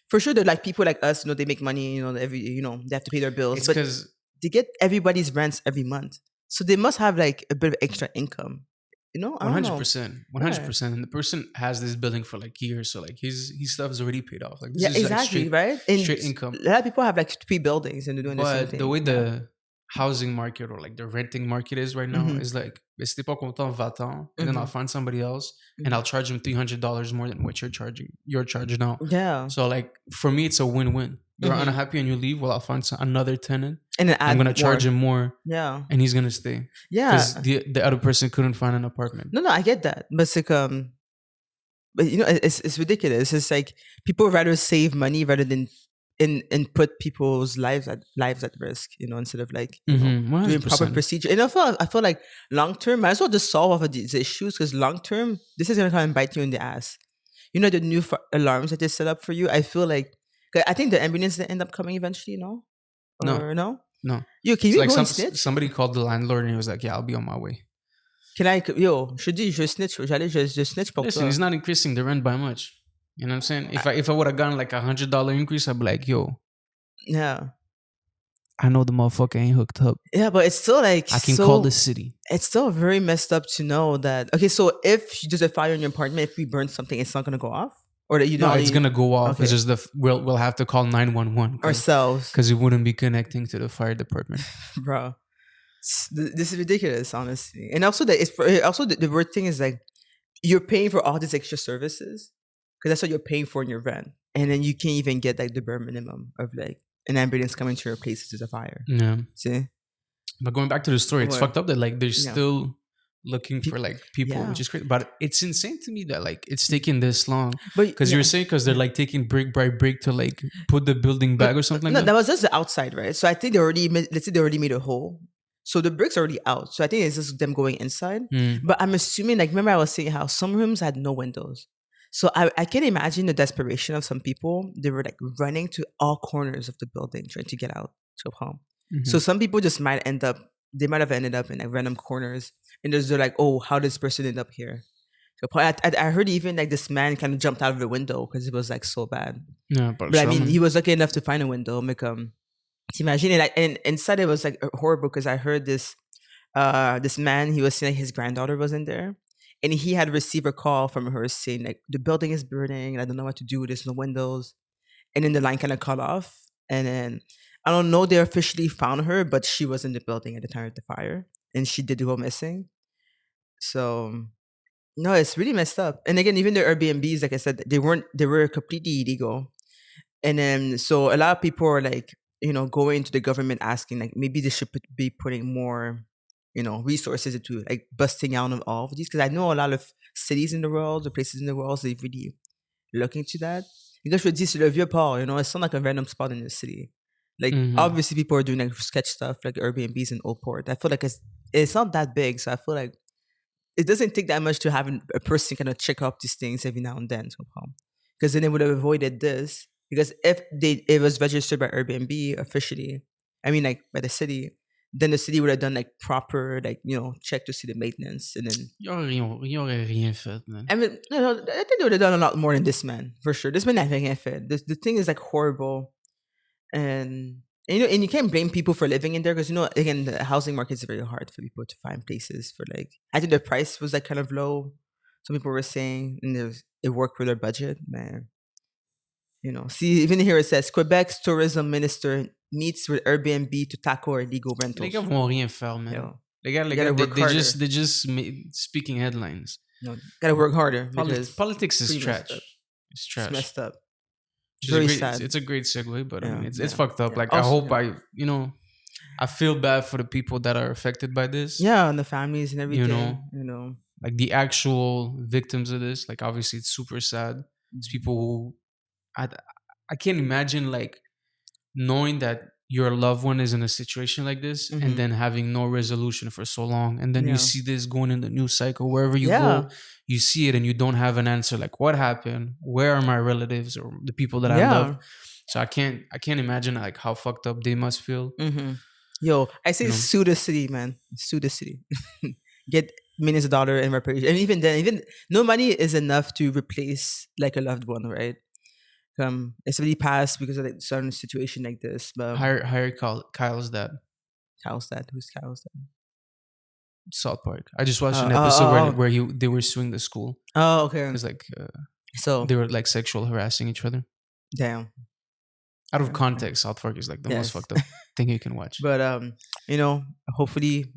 for sure, they're like people like us. They make money. They have to pay their bills. It's but because they get everybody's rents every month, so they must have like a bit of extra income. 100%, 100%. And the person has this building for like years, so like his stuff is already paid off. Like this is exactly, like straight income. A lot of people have like 3 buildings and they're doing the same thing. But the way the housing market or like the renting market is right now is like, si t'es pas content, va-t'en, and then I'll find somebody else and I'll charge them $300 more than what you're charging now. Yeah. So like for me, it's a win-win. You're unhappy and you leave. Well, I'll find another tenant and I'm gonna charge him more. Yeah. And he's gonna stay. Yeah. Because the other person couldn't find an apartment. No, I get that, but it's like but it's ridiculous. It's like people rather save money rather than and put people's lives at risk, instead of like doing proper procedure. And I feel like long term, might as well just solve all of these issues because long term, this is gonna come and bite you in the ass. The new alarms that they set up for you. I feel like I think the ambulance that end up coming eventually. No. No. Can you go and snitch? Somebody called the landlord and he was like, "Yeah, I'll be on my way." Je snitch. Je snitch pour Listen, toi. he's not increasing the rent by much. You know what I'm saying? If I would have gotten like $100 increase, I'd be like, yo. Yeah. I know the motherfucker ain't hooked up. Yeah, but it's still like I can call the city. It's still very messed up to know that. Okay, so if there's a fire in your apartment, if we burn something, it's not gonna go off, or that No, it's gonna go off. Okay. It's just we'll have to call 911 ourselves because it wouldn't be connecting to the fire department, bro. This is ridiculous, honestly. And also the weird thing is like you're paying for all these extra services because that's what you're paying for in your rent, and then you can't even get like the bare minimum of like an ambulance coming to your place if there's a fire. Yeah. See? But going back to the story, it's fucked up that like they're still looking for like people, which is crazy. But it's insane to me that like it's taking this long. Because you were saying because they're like taking brick by brick to like put the building back or something like that. No, that was just the outside, right? So I think let's say they already made a hole. So the bricks are already out. So I think it's just them going inside. But I'm assuming, like, remember I was saying how some rooms had no windows. So I can imagine the desperation of some people. They were like running to all corners of the building trying to get out to home. So some people just might have ended up in like random corners. And they're like, oh, how did this person end up here? So I heard even like this man kind of jumped out of the window because it was like so bad. Yeah, but I mean, he was lucky enough to find a window. Like, imagine it, like, and inside it was like horrible because I heard this man, he was saying his granddaughter was in there. And he had received a call from her saying, like, the building is burning and I don't know what to do. There's no windows. And then the line kind of cut off. And then, I don't know, they officially found her, but she was in the building at the time of the fire. And she did go missing. So, no, it's really messed up. And again, even the Airbnbs, like I said, they were completely illegal. And then, so a lot of people are like, going to the government asking, like, maybe they should be putting more, resources into like busting out of all of these, because I know a lot of cities in the world, the places in the world, they really look into that. Je veux dire, c'est le vieux port, it's not like a random spot in the city. Like, obviously people are doing like sketch stuff, like Airbnbs in Old Port. I feel like it's not that big, so I feel like it doesn't take that much to have a person kind of check up these things every now and then. Because then they would have avoided this. Because if it was registered by Airbnb officially, I mean, like by the city, then the city would have done like proper, like, check to see the maintenance. And then Ils auraient rien fait, man. I mean, I think they would have done a lot more than this man, for sure. This man, I think, the thing is like horrible. And you can't blame people for living in there, because again, the housing market is very hard for people to find places for, like, I think the price was like kind of low. Some people were saying, and it worked for their budget, man. See, even here it says Quebec's tourism minister meets with Airbnb to tackle illegal rentals. Les gars vont rien faire, man. Les gars, they just speaking headlines. No, gotta work harder. Politics is trash. It's trash. It's messed up. Very sad. It's a great segue, but I mean, it's fucked up. Like, also, I feel bad for the people that are affected by this. Yeah, and the families and everything. Like the actual victims of this. Like, obviously, it's super sad. It's people who I can't imagine, like, knowing that your loved one is in a situation like this and then having no resolution for so long, and then you see this going in the news cycle wherever you go, you see it and you don't have an answer, like, what happened, where are my relatives or the people that I love? So I can't imagine, like, how fucked up they must feel. Yo, I say sue the city, man. Sue the city. Get millions of dollars in reparation, and even then, no money is enough to replace like a loved one, right? It's already passed because of a certain situation like this. But hire Kyle's dad. Kyle's dad? Who's Kyle's dad? South Park. I just watched an episode where they were suing the school. Oh, okay. It was like so they were like sexual harassing each other. Damn. Out of context, South Park is like the most fucked up thing you can watch. But hopefully,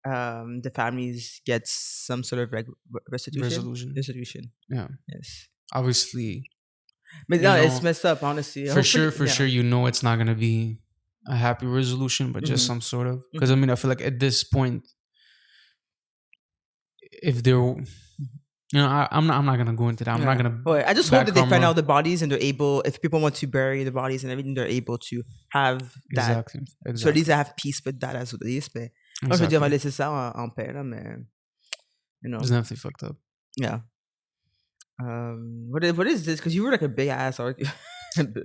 the families get some sort of resolution. Yeah. Yes. Obviously. But no, it's messed up, honestly. For sure, it's not going to be a happy resolution, but just some sort of. Because, I mean, I feel like at this point, if they're... I'm not going to go into that. I'm not going to... I just hope that they find out the bodies and they're able... If people want to bury the bodies and everything, they're able to have that. Exactly. So at least I have peace with that as well. But moi, je veux dire, on va laisser ça en paix, là, mais... It's definitely fucked up. Yeah. What is this? Because you were like a big ass argument.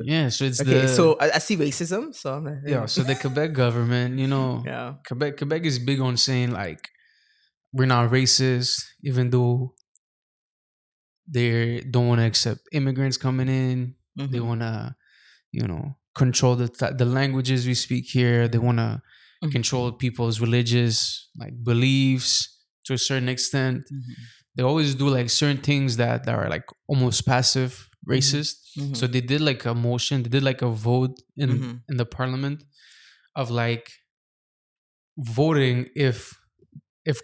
Yeah, so it's so I see racism. So I'm like, so the Quebec government, Quebec is big on saying, like, we're not racist, even though they don't want to accept immigrants coming in. They want to, control the languages we speak here. They want to control people's religious, like, beliefs to a certain extent. They always do like certain things that are like almost passive racist. So they did like a motion, they did like a vote in the parliament of like voting if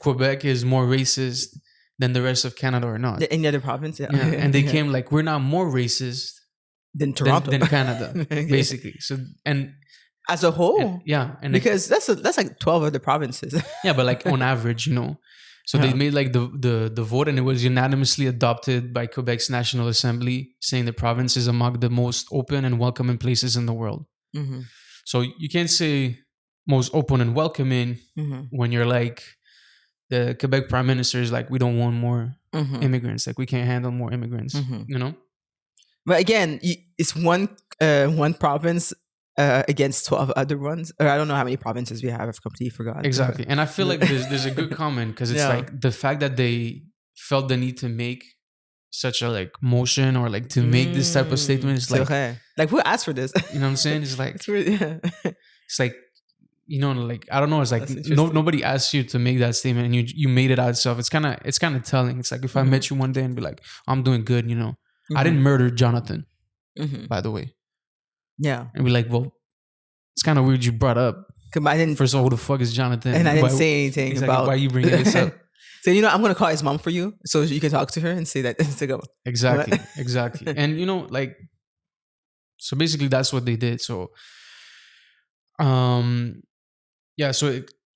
Quebec is more racist than the rest of Canada or not. Any other province, And they came like, we're not more racist than Toronto, than Canada, basically. So, and as a whole, and because that's like 12 other provinces. But like on average, So they made like the vote, and it was unanimously adopted by Quebec's National Assembly, saying the province is among the most open and welcoming places in the world. So you can't say most open and welcoming when you're like, the Quebec Prime Minister is like, we don't want more immigrants. Like, we can't handle more immigrants, But again, it's one province against 12 other ones, or I don't know how many provinces we have. I've completely forgotten. Exactly. And I feel like there's a good comment, because it's like the fact that they felt the need to make such a like motion or like to make this type of statement is like, like, who asked for this? You know what I'm saying? It's like, it's like, like, I don't know. It's like nobody asked you to make that statement, and you made it out yourself. It's kind of telling. It's like if I met you one day and be like, I'm doing good, I didn't murder Jonathan, by the way. Yeah. And we're like, well, it's kind of weird you brought up. First of all, who the fuck is Jonathan? And I didn't say anything about... Why are you bringing this up? So, I'm going to call his mom for you so you can talk to her and say that. Exactly. And, like... So basically, that's what they did. So, so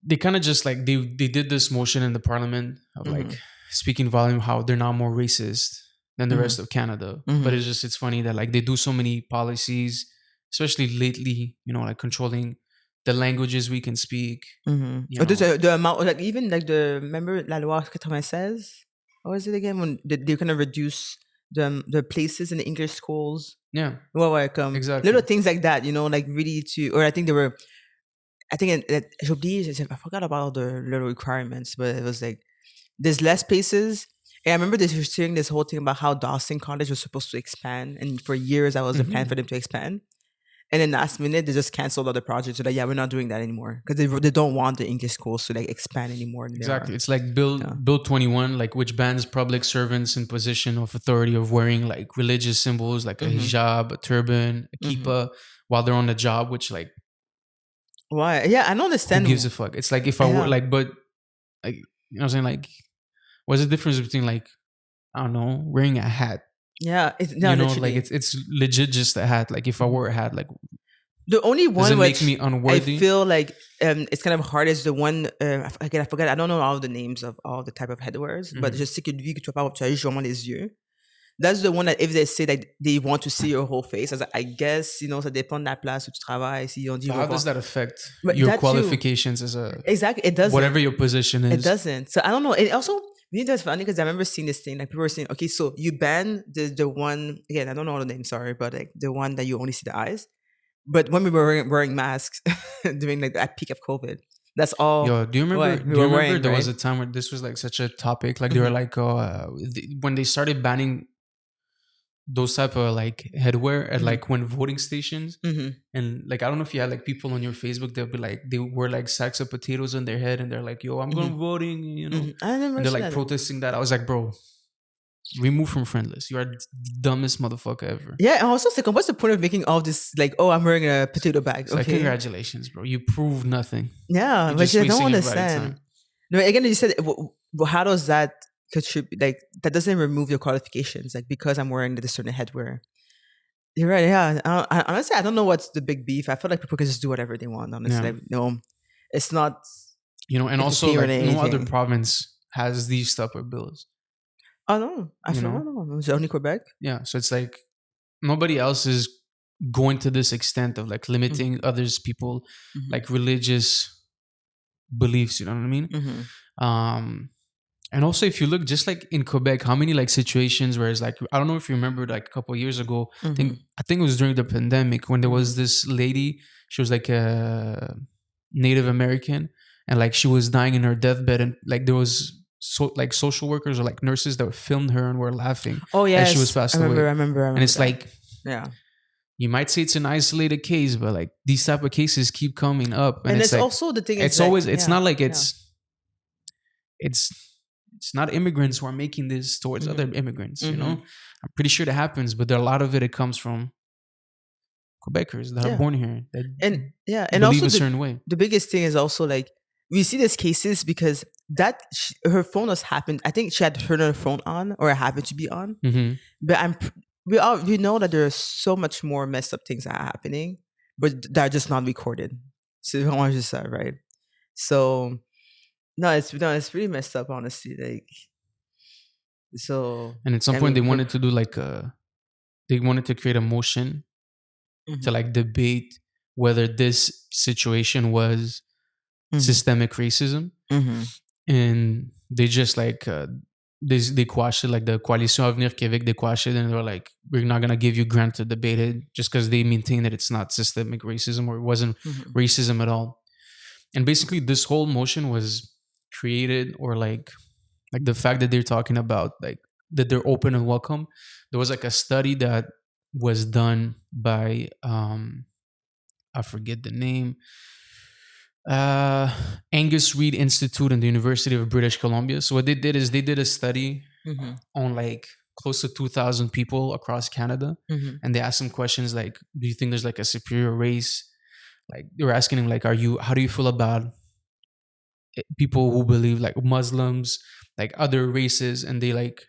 they kind of just like they did this motion in the parliament of Mm-hmm. like speaking volume how they're now more racist than the Mm-hmm. rest of Canada. But Mm-hmm. it's funny that like they do so many policies, especially lately, like controlling the languages we can speak. Mm-hmm. You Or know, the amount, like even like remember La Loi 96? What was it again? When they kind of reduce the places in the English schools. yeah, Well, like little exactly. things like that, like really or I think they were, I think j'ai oublié, I forgot about all the little requirements, but it was like there's less places. And I remember they were saying this whole thing about how Dawson College was supposed to expand, and for years that was a plan Hmm. for them to expand. And then last minute they just canceled all the projects. So like, yeah, we're not doing that anymore because they don't want the English schools to like expand anymore than they Exactly. are. It's like Bill 21, like which bans public servants in position of authority of wearing like religious symbols like a Mm-hmm. hijab, a turban, a Mm-hmm. kippah while they're on the job, which like Why? Yeah, I don't who understand. gives a fuck? It's like if I were Yeah, like, but like, what I'm saying? Like, what's the difference between like, I don't know, wearing a hat? yeah, it's no, Like literally. it's legit just a hat. Like if I Mhm. wore a hat, like The only does it one make which me I unworthy? feel like it's kind of hard is the one again I forget, I don't know all the names of all the type of headwears, but Mhm. je sais que lui que tu vas pas tu as vraiment les yeux. That's the one that if they say that they want to see your whole face, I guess ça dépend de la place où tu travailles. Si on dit So je veux how does voir, that affect but your that too qualifications as a exactly it whatever doesn't. your position It is? doesn't. So I don't know. It also me that's funny because I remember seeing this thing like people were saying, okay, so you ban the one again. I don't know the name, sorry, but like the one that you only see the eyes. But when we were wearing masks during like that peak of COVID, that's all Yo, do you remember? what we Do you were remember wearing, there was right? a time where this was like such a topic? Like they were Mm-hmm. like, when they started banning those type of like headwear at Mm-hmm. like when voting stations, Mm-hmm. and like I don't know if you had like people on your Facebook, they'll be like they wear like sacks of potatoes on their head, and they're like, "Yo, I'm Mm-hmm. going voting," Mm-hmm. I never and they're seen like that. protesting that. I was like, bro, remove from friend list. You are the dumbest motherfucker ever. Yeah, and also second, what's the point of making all this like, oh, I'm wearing a potato bag? It's like, Okay. congratulations, bro. You prove nothing. Yeah, You're but just I don't wasting everybody's understand. time. No, again, you said, how does that contribute? Like, that doesn't remove your qualifications. Like, because I'm wearing this certain headwear. You're right. Yeah. Honestly, I don't know what's the big beef. I feel like people can just do whatever they want. Yeah. Honestly, like, no, it's not And also interfering like in no other anything. province has these type of bills. Oh no, I You feel know? no. It's only Quebec. Yeah. So it's like nobody else is going to this extent of like Mm-hmm. limiting others people Mm-hmm. like religious beliefs, you know what I mean? Mm-hmm. Um and also if you look just like in Quebec, how many like situations where it's like I don't know if you remember like a couple of years ago, Mm-hmm. I think it was during the pandemic when there Mm-hmm. was this lady, she was like a Native American and like she was dying in her deathbed and like there was like social workers or like nurses that filmed her and were laughing Oh as she was yes, passed away. I And remember it's that. like Yeah, you might say it's an isolated case, but like these type of cases keep coming up, and and it's it's like also the thing is it's like, always it's yeah, not like yeah. it's it's not immigrants who are making this towards other Mm-hmm. immigrants. Mm-hmm. I'm pretty sure that happens, but a lot of it comes from Quebecers that are Yeah, born here that and yeah, and believe also a certain way. the biggest thing is also like we see these cases because her phone was happened. I think she had turned her phone on or it happened to be on. Hmm. But we know that there's so much more messed up things that are happening, but that are just not recorded. So I want to just say right. So no, it's pretty messed up, honestly. Like so, And at some I point, mean, they wanted to create a motion to mhm, like debate whether this situation was mhm, systemic racism, mhm, and they just like they quashed it. Like the Coalition Avenir Québec, they quashed it, and they're like, we're not gonna give you grant to debate it just because they maintain that it's not systemic racism or it wasn't mhm, racism at all. And basically, this whole motion was created, or like the fact that they're talking about like that they're open and welcome. There was like a study that was done by I forget the name, uh, Angus Reid Institute and the University of British Columbia. So what they did is they did a study mhm, on like close to 2,000 people across Canada, mhm, and they asked them questions like, "Do you think there's like a superior race?" Like they were asking him like, How do you feel about people who believe like Muslims, like other races?" And they like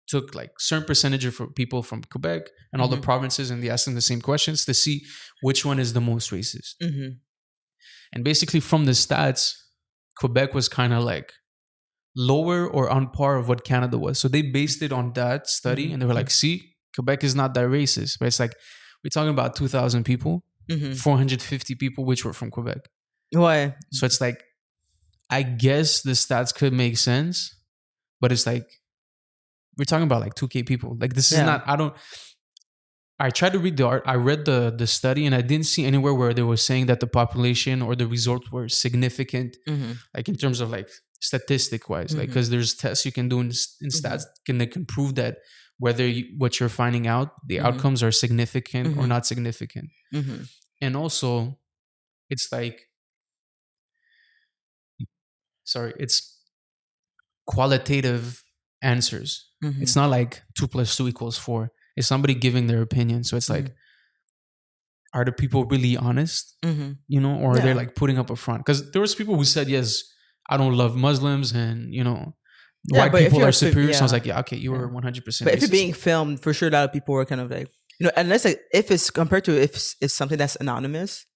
took like certain percentage of people from Quebec and all the mhm, provinces, and they asked them the same questions to see which one is the most racist. mhm, And basically, from the stats, Quebec was kind of like lower or on par of what Canada was. So they based it on that study, and they were like, see, Quebec is not that racist. But it's like, we're talking about 2,000 people, 450 people, which were from Quebec. Why? So it's like, I guess the stats could make sense, but it's like, we're talking about like 2K people. Like, this is not, I tried to read the art. I read the study, and I didn't see anywhere where they were saying that the population or the results were significant, like in terms of like statistic wise, like, because there's tests you can do in stats that can prove that whether what you're finding out, the outcomes are significant or not significant. And also, it's like, it's qualitative answers. It's not like 2 + 2 = 4. It's somebody giving their opinion. So it's like, are the people really honest? You know, or are they like putting up a front? Because there was people who said, yes, I don't love Muslims, and you know, white people are superior. So I was like, yeah, okay, you were 100%. But if you're being filmed, for sure, a lot of people were kind of like, you know, unless like, if it's compared to if it's something that's anonymous,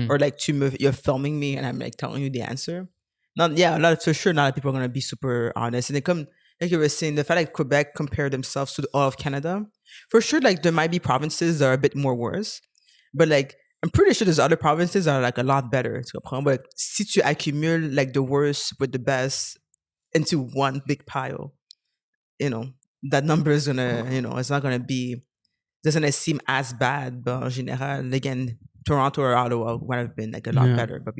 or like you're filming me and I'm like telling you the answer. For sure, not a lot of people are gonna be super honest, and they come. Like you were saying, the fact that Quebec compared themselves to all of Canada, for sure, like there might be provinces that are a bit more worse, but like I'm pretty sure there's other provinces that are like a lot better. But si tu accumules like the worst with the best into one big pile, you know, that number is gonna, you know, it's not gonna be, doesn't seem as bad. But en general, again, Toronto or Ottawa would have been like a lot better, but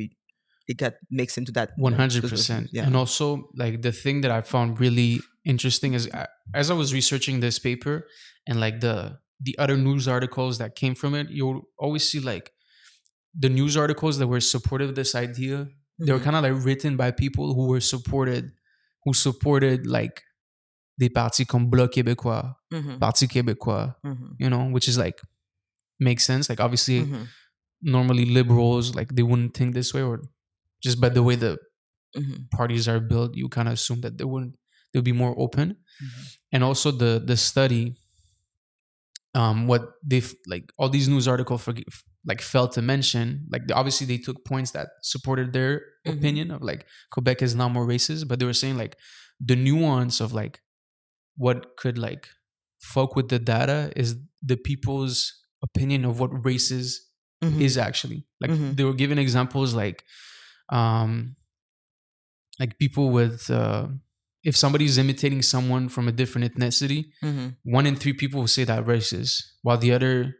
it got mixed into that 100%. And also, like, the thing that I found really interesting is, as I was researching this paper and like the other news articles that came from it, you'll always see like the news articles that were supportive of this idea. They were kind of like written by people who supported like des partis comme Bloc Québécois, Parti Québécois, you know, which is like, makes sense. Like, obviously, normally liberals, like, they wouldn't think this way, or just by the way the parties are built, you kind of assume that they'll be more open. And also the study, what they've like all these news articles like failed to mention, like obviously they took points that supported their opinion of like Quebec is now more racist, but they were saying like the nuance of like what could like fuck with the data is the people's opinion of what racist is actually. Like they were giving examples like people with if somebody's imitating someone from a different ethnicity, 1 in 3 people will say that racist, while the other,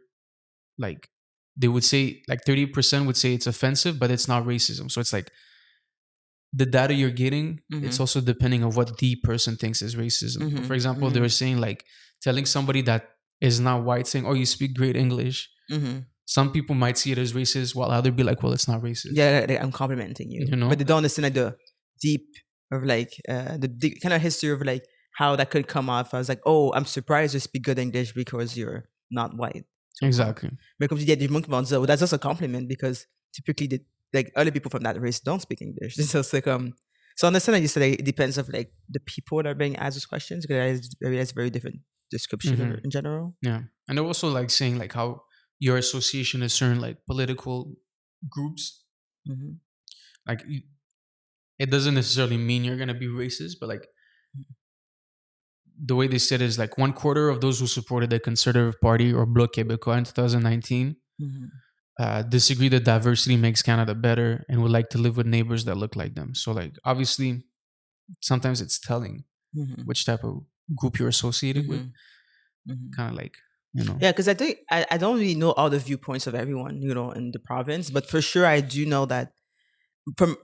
like, they would say like 30% would say it's offensive, but it's not racism. So it's like the data you're getting, it's also depending on what the person thinks is racism. For example, they were saying like telling somebody that is not white, saying, "Oh, you speak great English." Some people might see it as racist, while others be like, "Well, it's not racist." Yeah, like, I'm complimenting you, you know, but they don't understand like the deep of like the deep kind of history of like how that could come off. I was like, "Oh, I'm surprised you speak good English because you're not white." Exactly. Mais comme tu dis, il y a des gens qui vont dire, "Well, that's just a compliment because typically like other people from that race don't speak English." So it's like so I understand that you said like, it depends of like the people that are being asked those questions, because that's very different description in general. Yeah, and they're also like saying like how your association is certain like political groups, like it doesn't necessarily mean you're gonna be racist, but like the way they said is like 1/4 of those who supported the Conservative Party or Bloc Québécois in 2019 disagree that diversity makes Canada better and would like to live with neighbors that look like them. So like obviously sometimes it's telling which type of group you're associated with. Kind of like, you know. Yeah, because I think I don't really know all the viewpoints of everyone, you know, in the province, but for sure I do know that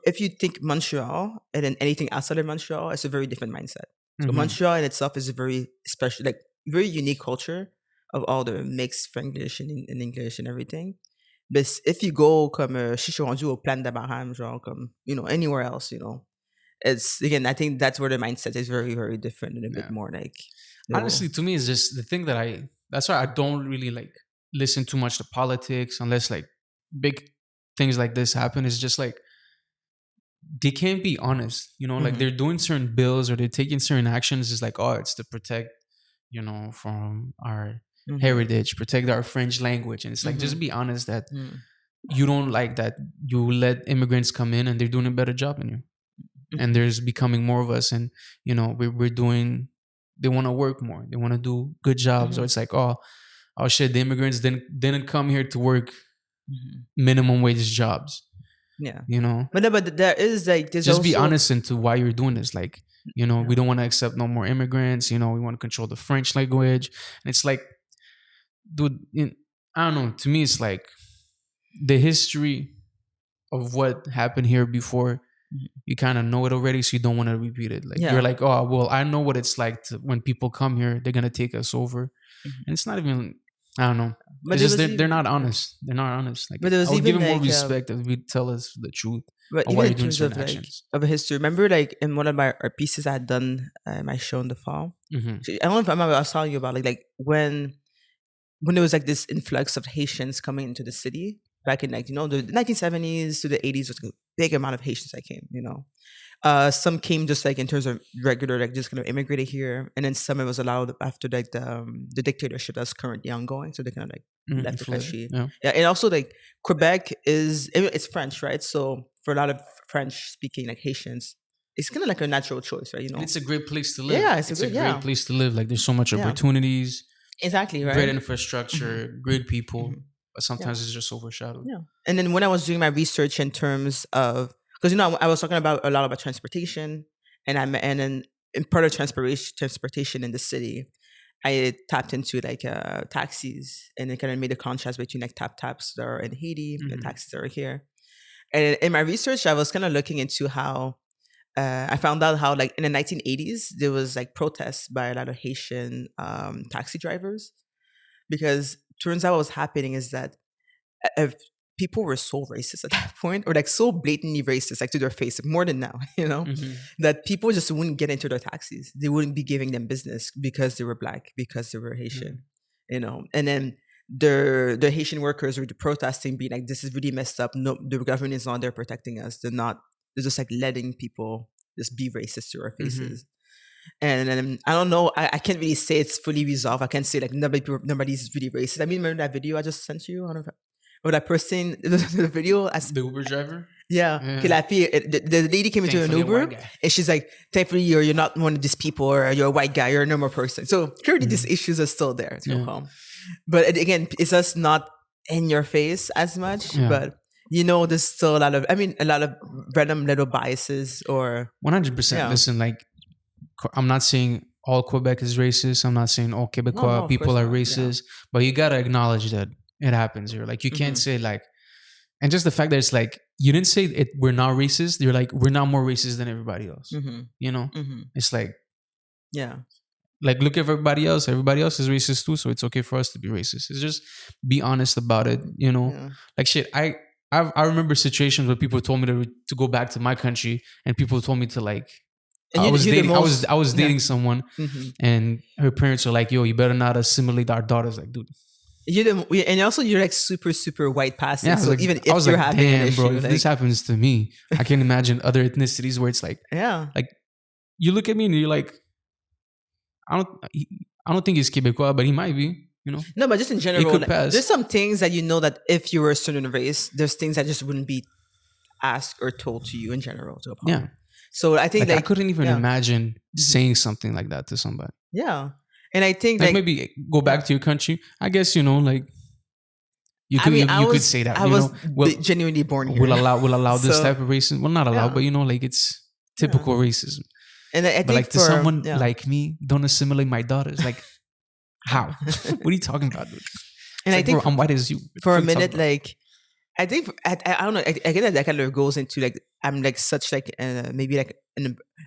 if you think Montreal and then anything outside of Montreal, it's a very different mindset. So Montreal in itself is a very special, like very unique culture of all the mixed Franglish and English and everything. But if you go comme si je suis rendu au Plan d'Abraham, genre comme, you know, anywhere else, you know, it's again, I think that's where the mindset is very, very different and a bit more like. Honestly, to me, it's just the thing that that's why I don't really like listen too much to politics unless like big things like this happen. It's just like they can't be honest, you know, like they're doing certain bills or they're taking certain actions. It's like, oh, it's to protect, you know, from our heritage, protect our French language. And it's like, just be honest that you don't like that you let immigrants come in and they're doing a better job than you. and there's becoming more of us, and we're doing. They want to work more. They want to do good jobs, or it's like, oh shit, the immigrants didn't come here to work minimum wage jobs. Yeah. You know, but there is like there's just also be honest into why you're doing this. Like, we don't want to accept no more immigrants. We want to control the French language, and it's like, dude, I don't know. To me, it's like the history of what happened here before. You kind of know it already, so you don't want to repeat it. Like, you're like, oh well, I know what it's like when people come here. They're gonna take us over, and it's not even. I don't know. But it's just they're not honest. They're not honest. Like, but there was I would give even them more like, respect if we tell us the truth but of even why in you're doing terms of certain like actions. of a history, remember like in one of my pieces I had done my show in the fall. I don't know if I remember I was telling you about like when there was like this influx of Haitians coming into the city back in like the 1970s to the 80s, was a big amount of Haitians that came. Some came just like in terms of regular, like just kind of immigrated here, and then some it was allowed after like the dictatorship that's currently ongoing, so they kind of like left the country. Yeah, and also like Quebec it's French, right? So for a lot of French speaking like Haitians, it's kind of like a natural choice, right? And it's a great place to live. Yeah, it's a great place to live. Like, there's so much opportunities. Exactly, right? Great infrastructure, great people, but sometimes it's just overshadowed. Yeah. And then when I was doing my research in terms of, because I was talking about a lot about transportation, and then in part of transportation in the city, I tapped into like taxis, and it kind of made a contrast between like taps that are in Haiti and taxis that are here. And in my research, I was kind of looking into how I found out how like in the 1980s there was like protests by a lot of Haitian taxi drivers, because turns out what was happening is that if people were so racist at that point, or like so blatantly racist, like to their face, more than now, that people just wouldn't get into their taxis. They wouldn't be giving them business because they were Black, because they were Haitian, and then the Haitian workers were protesting, being like, this is really messed up. No, the government is not there protecting us. They're just like letting people just be racist to our faces. And then I don't know. I can't really say it's fully resolved. I can't say like nobody's really racist. I mean, remember that video I just sent you? I don't know or that person, the video. The Uber driver? Yeah. The lady came into an Uber and she's like, thankfully you're not one of these people, or you're a white guy, you're a normal person. So clearly these issues are still there. But again, it's just not in your face as much. But there's still a lot of random little biases or 100%. Listen, like, I'm not saying all Quebec is racist. I'm not saying all Quebecois people are racist, but you gotta acknowledge that it happens here. Like, you can't say like, and just the fact that it's like, you didn't say it, we're not racist. You're like, we're not more racist than everybody else. It's like, like, look at everybody else. Everybody else is racist too, so it's okay for us to be racist. It's just be honest about it. Like, shit. I remember situations where people told me to go back to my country, and people told me to like. I was dating someone, and her parents were like, "Yo, you better not assimilate our daughters." Like, dude, and also you're like super super white passing. So like, even if you're having an issue, bro, if this happens to me, I can't imagine other ethnicities where it's like, like, you look at me and you're like, I don't think he's Quebecois, but he might be. No, but just in general, like, there's some things that that if you were a certain race, there's things that just wouldn't be asked or told to you in general. So I think I couldn't even imagine saying something like that to somebody. Yeah. And I think like maybe go back to your country. I guess, like you could could say that. I was genuinely born here. We'll allow this type of racism. Well, not allow, but like it's typical racism. And I think but like to someone like me, don't assimilate my daughters. Like, how? What are you talking about, dude? And I think bro, I'm white as you. For a minute, like I think I don't know. I get that kind of goes into like I'm like such like maybe like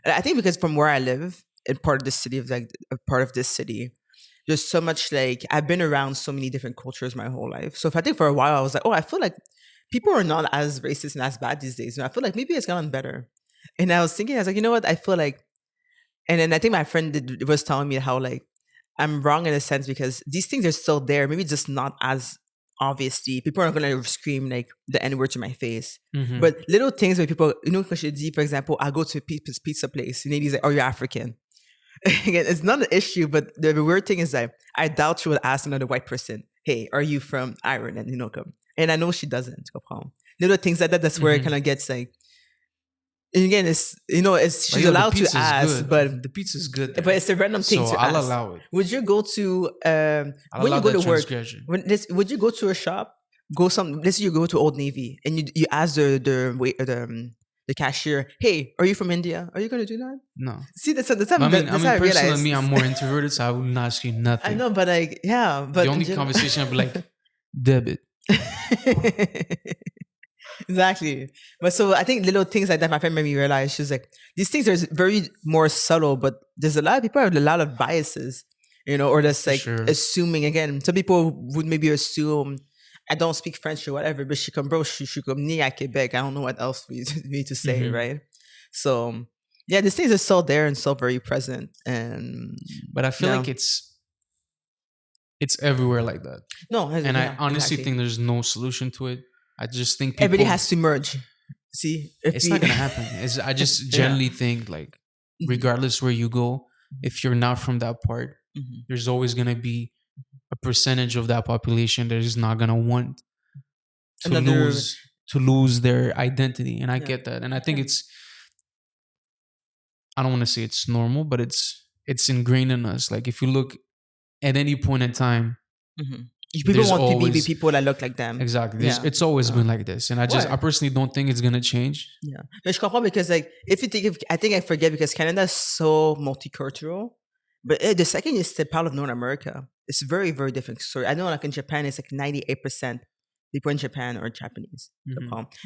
I think because from where I live in part of the city there's so much like I've been around so many different cultures my whole life. So if I think for a while I was like, oh, I feel like people are not as racist and as bad these days. I feel like maybe it's gotten better. And I was thinking, I was like, you know what? I feel like, and then I think my friend was telling me how like I'm wrong in a sense because these things are still there. Maybe just not as obviously. People aren't gonna scream like the N-word to my face. But little things where people, for example, I go to a pizza place and he's like, "Oh, you're African." Again, it's not an issue, but the weird thing is that I doubt she would ask another white person, "Hey, are you from Ireland?" And I know she doesn't. Little things like that. That's where it kind of gets like And again, it's it's But she's yo, the allowed to pizza is ask, good. The pizza is good there. it's a random thing So to I'll ask. allow it. Would you go to I'll when allow you go that to work? transgression. Would you go to a shop? Let's say you go to Old Navy and you ask the cashier, "Hey, are you from India? Are you gonna do that?" No. See, that's I mean, that's how I personally, realized. me, I'm more introverted, so I wouldn't ask you I nothing. know, but like, yeah, but The only conversation I'd be like, debit. Exactly. But so I think little things like that, my friend made me realize she's like, these things are very more subtle, but there's a lot of people have a lot of biases, or that's For like sure. assuming again. Some people would maybe assume I don't speak French or whatever, but she come bro, she come ni à Quebec. I don't know what else for you to say, Mhm. right? So yeah, these things are still there and still very present. And But I feel like it's everywhere like that. no, And I yeah, honestly exactly. think there's no solution to it. I just think people. Everybody has to merge. See, if It's we, not gonna happen. I just Yeah. generally think like, regardless where you go, if you're not from that part, Mhm. there's always gonna be a percentage of that population that is not gonna want to Another- lose their identity, and I Yeah. get that, and I think I don't want to say it's normal, but it's ingrained in us. Like if you look at any point in time, People there's want to be with always people that look like them. exactly. Yeah. It's always been like this, and I Ouais. personally don't think it's gonna change. Yeah. Mais je comprends because like if you think I think I forget because Canada is so multicultural. But the second you step out of North America, it's very, very different story. I know like in Japan it's like 98% people in Japan are Japanese.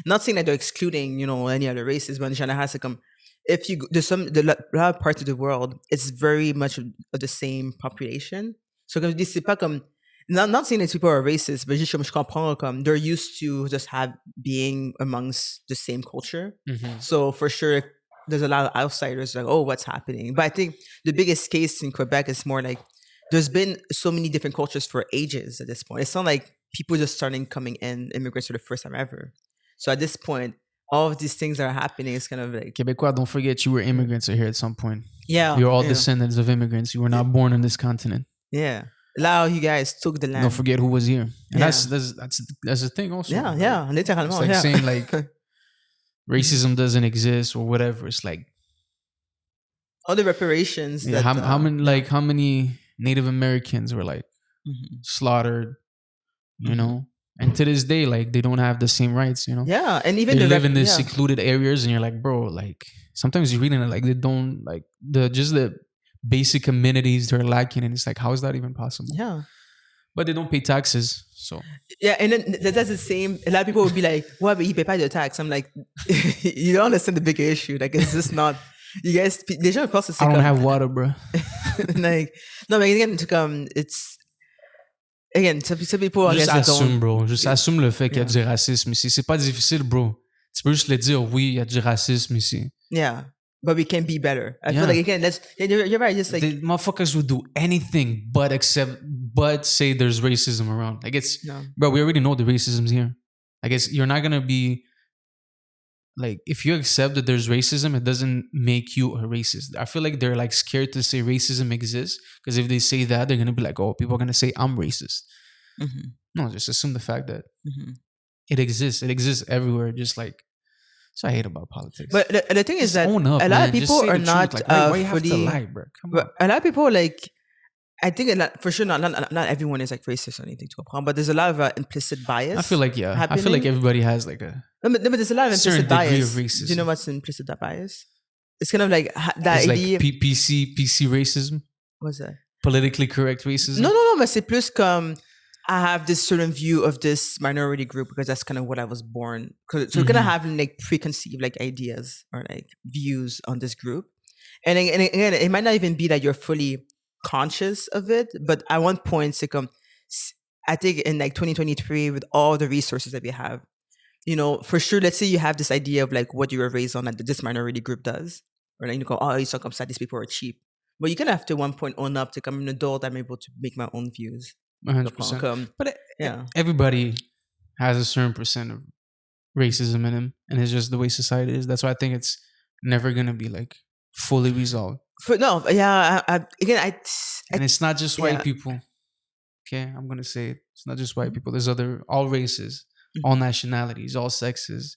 Not saying that they're excluding, any other races, but in general, it's like, if you there's a lot of parts of the world, it's very much of the same population. So comme je dis, c'est pas comme not saying that people are racist, but juste comme je comprends comme they're used to just being amongst the same culture. So for sure, there's a lot of outsiders like, oh, what's happening? But I think the biggest case in Quebec is more like there's been so many different cultures for ages at this point. It's not like people just starting coming in, immigrants for the first time ever. So at this point, all of these things that are happening is kind of like Quebecois, don't forget you were immigrants here at some point. Yeah. You're all descendants of immigrants. You were not born on this continent. Yeah. Lao, you guys took the land. Don't forget who was here. And that's the thing also. Yeah, like, yeah. Littéralement. It's like saying like racism doesn't exist or whatever. It's like all the reparations. Yeah, how many Native Americans were like slaughtered, and to this day, like they don't have the same rights, Yeah, and even they live in these secluded areas, and you're like, bro, like sometimes you're reading it, like they don't like the basic amenities they're lacking, and it's like, how is that even possible? Yeah, but they don't pay taxes, so yeah, and then that's the same. A lot of people would be like, "Why, but you pay pas de tax?" I'm like, you don't understand the bigger issue. Like, it's just not. You guys, les gens pensent c'est I don't have water, bro. Like, no, but again, it's again, some people. Juste assume, bro. Juste assume le fait qu'il y a du racisme ici. C'est pas difficile, bro. Tu peux juste le dire, oui, il y a du racisme ici. Yeah. But we can be better. I feel like again, you're right. Just like the motherfuckers would do anything but say there's racism around. Like bro, we already know the racism's here. I guess you're not gonna be like, if you accept that there's racism, it doesn't make you a racist. I feel like they're like scared to say racism exists because if they say that, they're gonna be like, oh, people are gonna say I'm racist. No, just assume the fact that it exists. It exists everywhere. Just like. So I hate about politics. But the thing is that own up, a lot of people are not like, why you have to lie, bro? Come on. A lot of people like, I think for sure not everyone is like racist or anything to a problem, but there's a lot of implicit bias. I feel like I feel like everybody has like a no, but there's a lot of implicit bias. Of racism. Do you know what's implicit bias? It's kind of like that it's idea. Like PC racism. What's that? Politically correct racism. No, but c'est plus comme I have this certain view of this minority group because that's kind of what I was born. So you're gonna have like preconceived like ideas or like views on this group, and again, it might not even be that you're fully conscious of it. But at one point, it's like, I think in like 2023, with all the resources that we have, for sure, let's say you have this idea of like what you were raised on that this minority group does, or like you go, oh, you suck upside, these people are cheap. But you're gonna have to at one point own up to I'm an adult, I'm able to make my own views. 100%. But everybody has a certain percent of racism in him, and it's just the way society is. That's why I think it's never gonna be like fully resolved. And it's not just white people. Okay, I'm gonna say it. It's not just white people. There's all races, all nationalities, all sexes.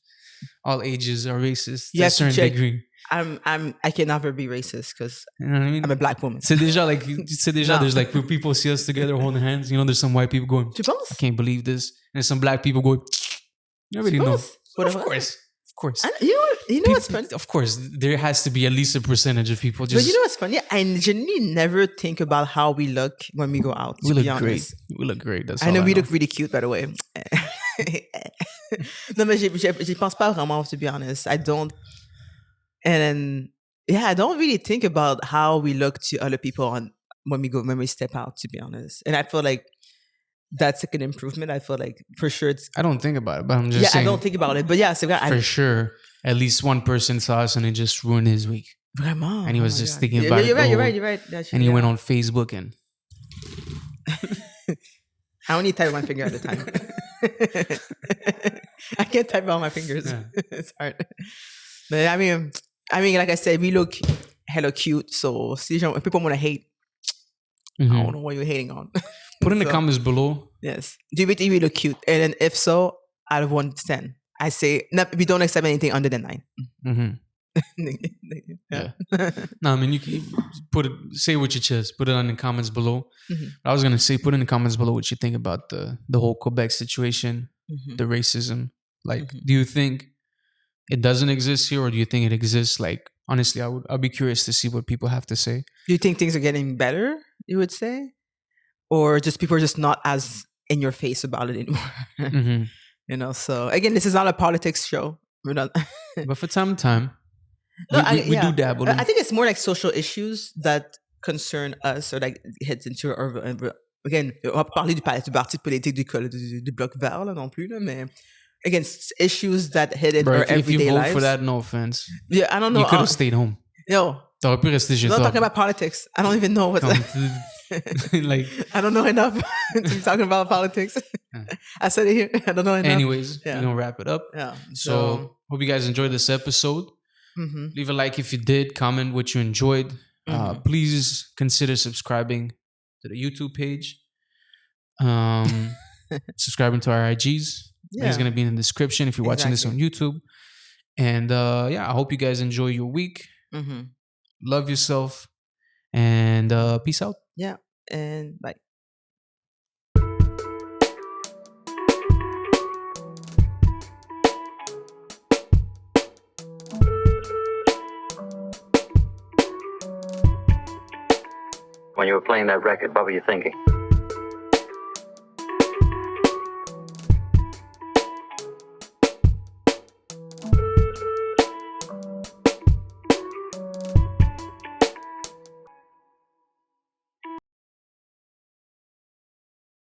all ages are racist You to a have to certain check. degree. I can never be racist because You know what I mean? I'm a black woman. C'est déjà like there's like when people see us together holding hands, there's some white people going, Tu penses? I can't believe this. And some black people going, you already know. Of course. You know what's funny? Of course, there has to be at least a percentage of people. But you know what's funny? I genuinely never think about how we look when we go out. We look great. We look great. That's I know we look really cute, by the way. No, mais j'y pense pas vraiment, to be honest. I don't. And then, I don't really think about how we look to other people when we step out, to be honest. And I feel like that's like an improvement. I feel like for sure I don't think about it, but I'm just saying. I don't think about it. But yeah, for sure, at least one person saw us and it just ruined his week. Vraiment? And he was just thinking about it. You're right. And he went on Facebook and... I only type one finger at a time. I can't type all my fingers. Yeah. It's hard. But I mean, like I said, we look hella cute. So if people want to hate, I don't know what you're hating on. Put in the comments below. Yes. Do we think we look cute? And then if so, out of 1 to 10, I say we don't accept anything under than 9. Mm-hmm. Yeah. No, I mean, you can say what your chest. Put it in the comments below. Mm-hmm. I was gonna say, put in the comments below what you think about the whole Quebec situation, the racism. Like, do you think it doesn't exist here, or do you think it exists? Like, honestly, I'd be curious to see what people have to say. Do you think things are getting better? You would say, or just people are just not as in your face about it anymore. You know. So again, this is not a politics show. We're not. But for time. No, we do dabble. I think it's more like social issues that concern us, or like heads into our. Again, on va parler du parti politique du bloc vert là non plus là, mais again, issues that hit in our everyday lives. If you vote for that, no offense. Yeah, I don't know. You could have stayed home. No. T'aurais pu rester chez toi. Not talking about politics. I don't even know what's like. I don't know enough to be talking about politics. I said it here. I don't know enough. Anyways, we're gonna wrap it up. Yeah. So hope you guys enjoyed this episode. Leave a like if you did. Comment what you enjoyed. Please consider subscribing to the YouTube page. Subscribing to our IGs. It's gonna be in the description if you're watching this on YouTube. And I hope you guys enjoy your week. Love yourself. And peace out. Yeah. And bye. When you were playing that record, what were you thinking?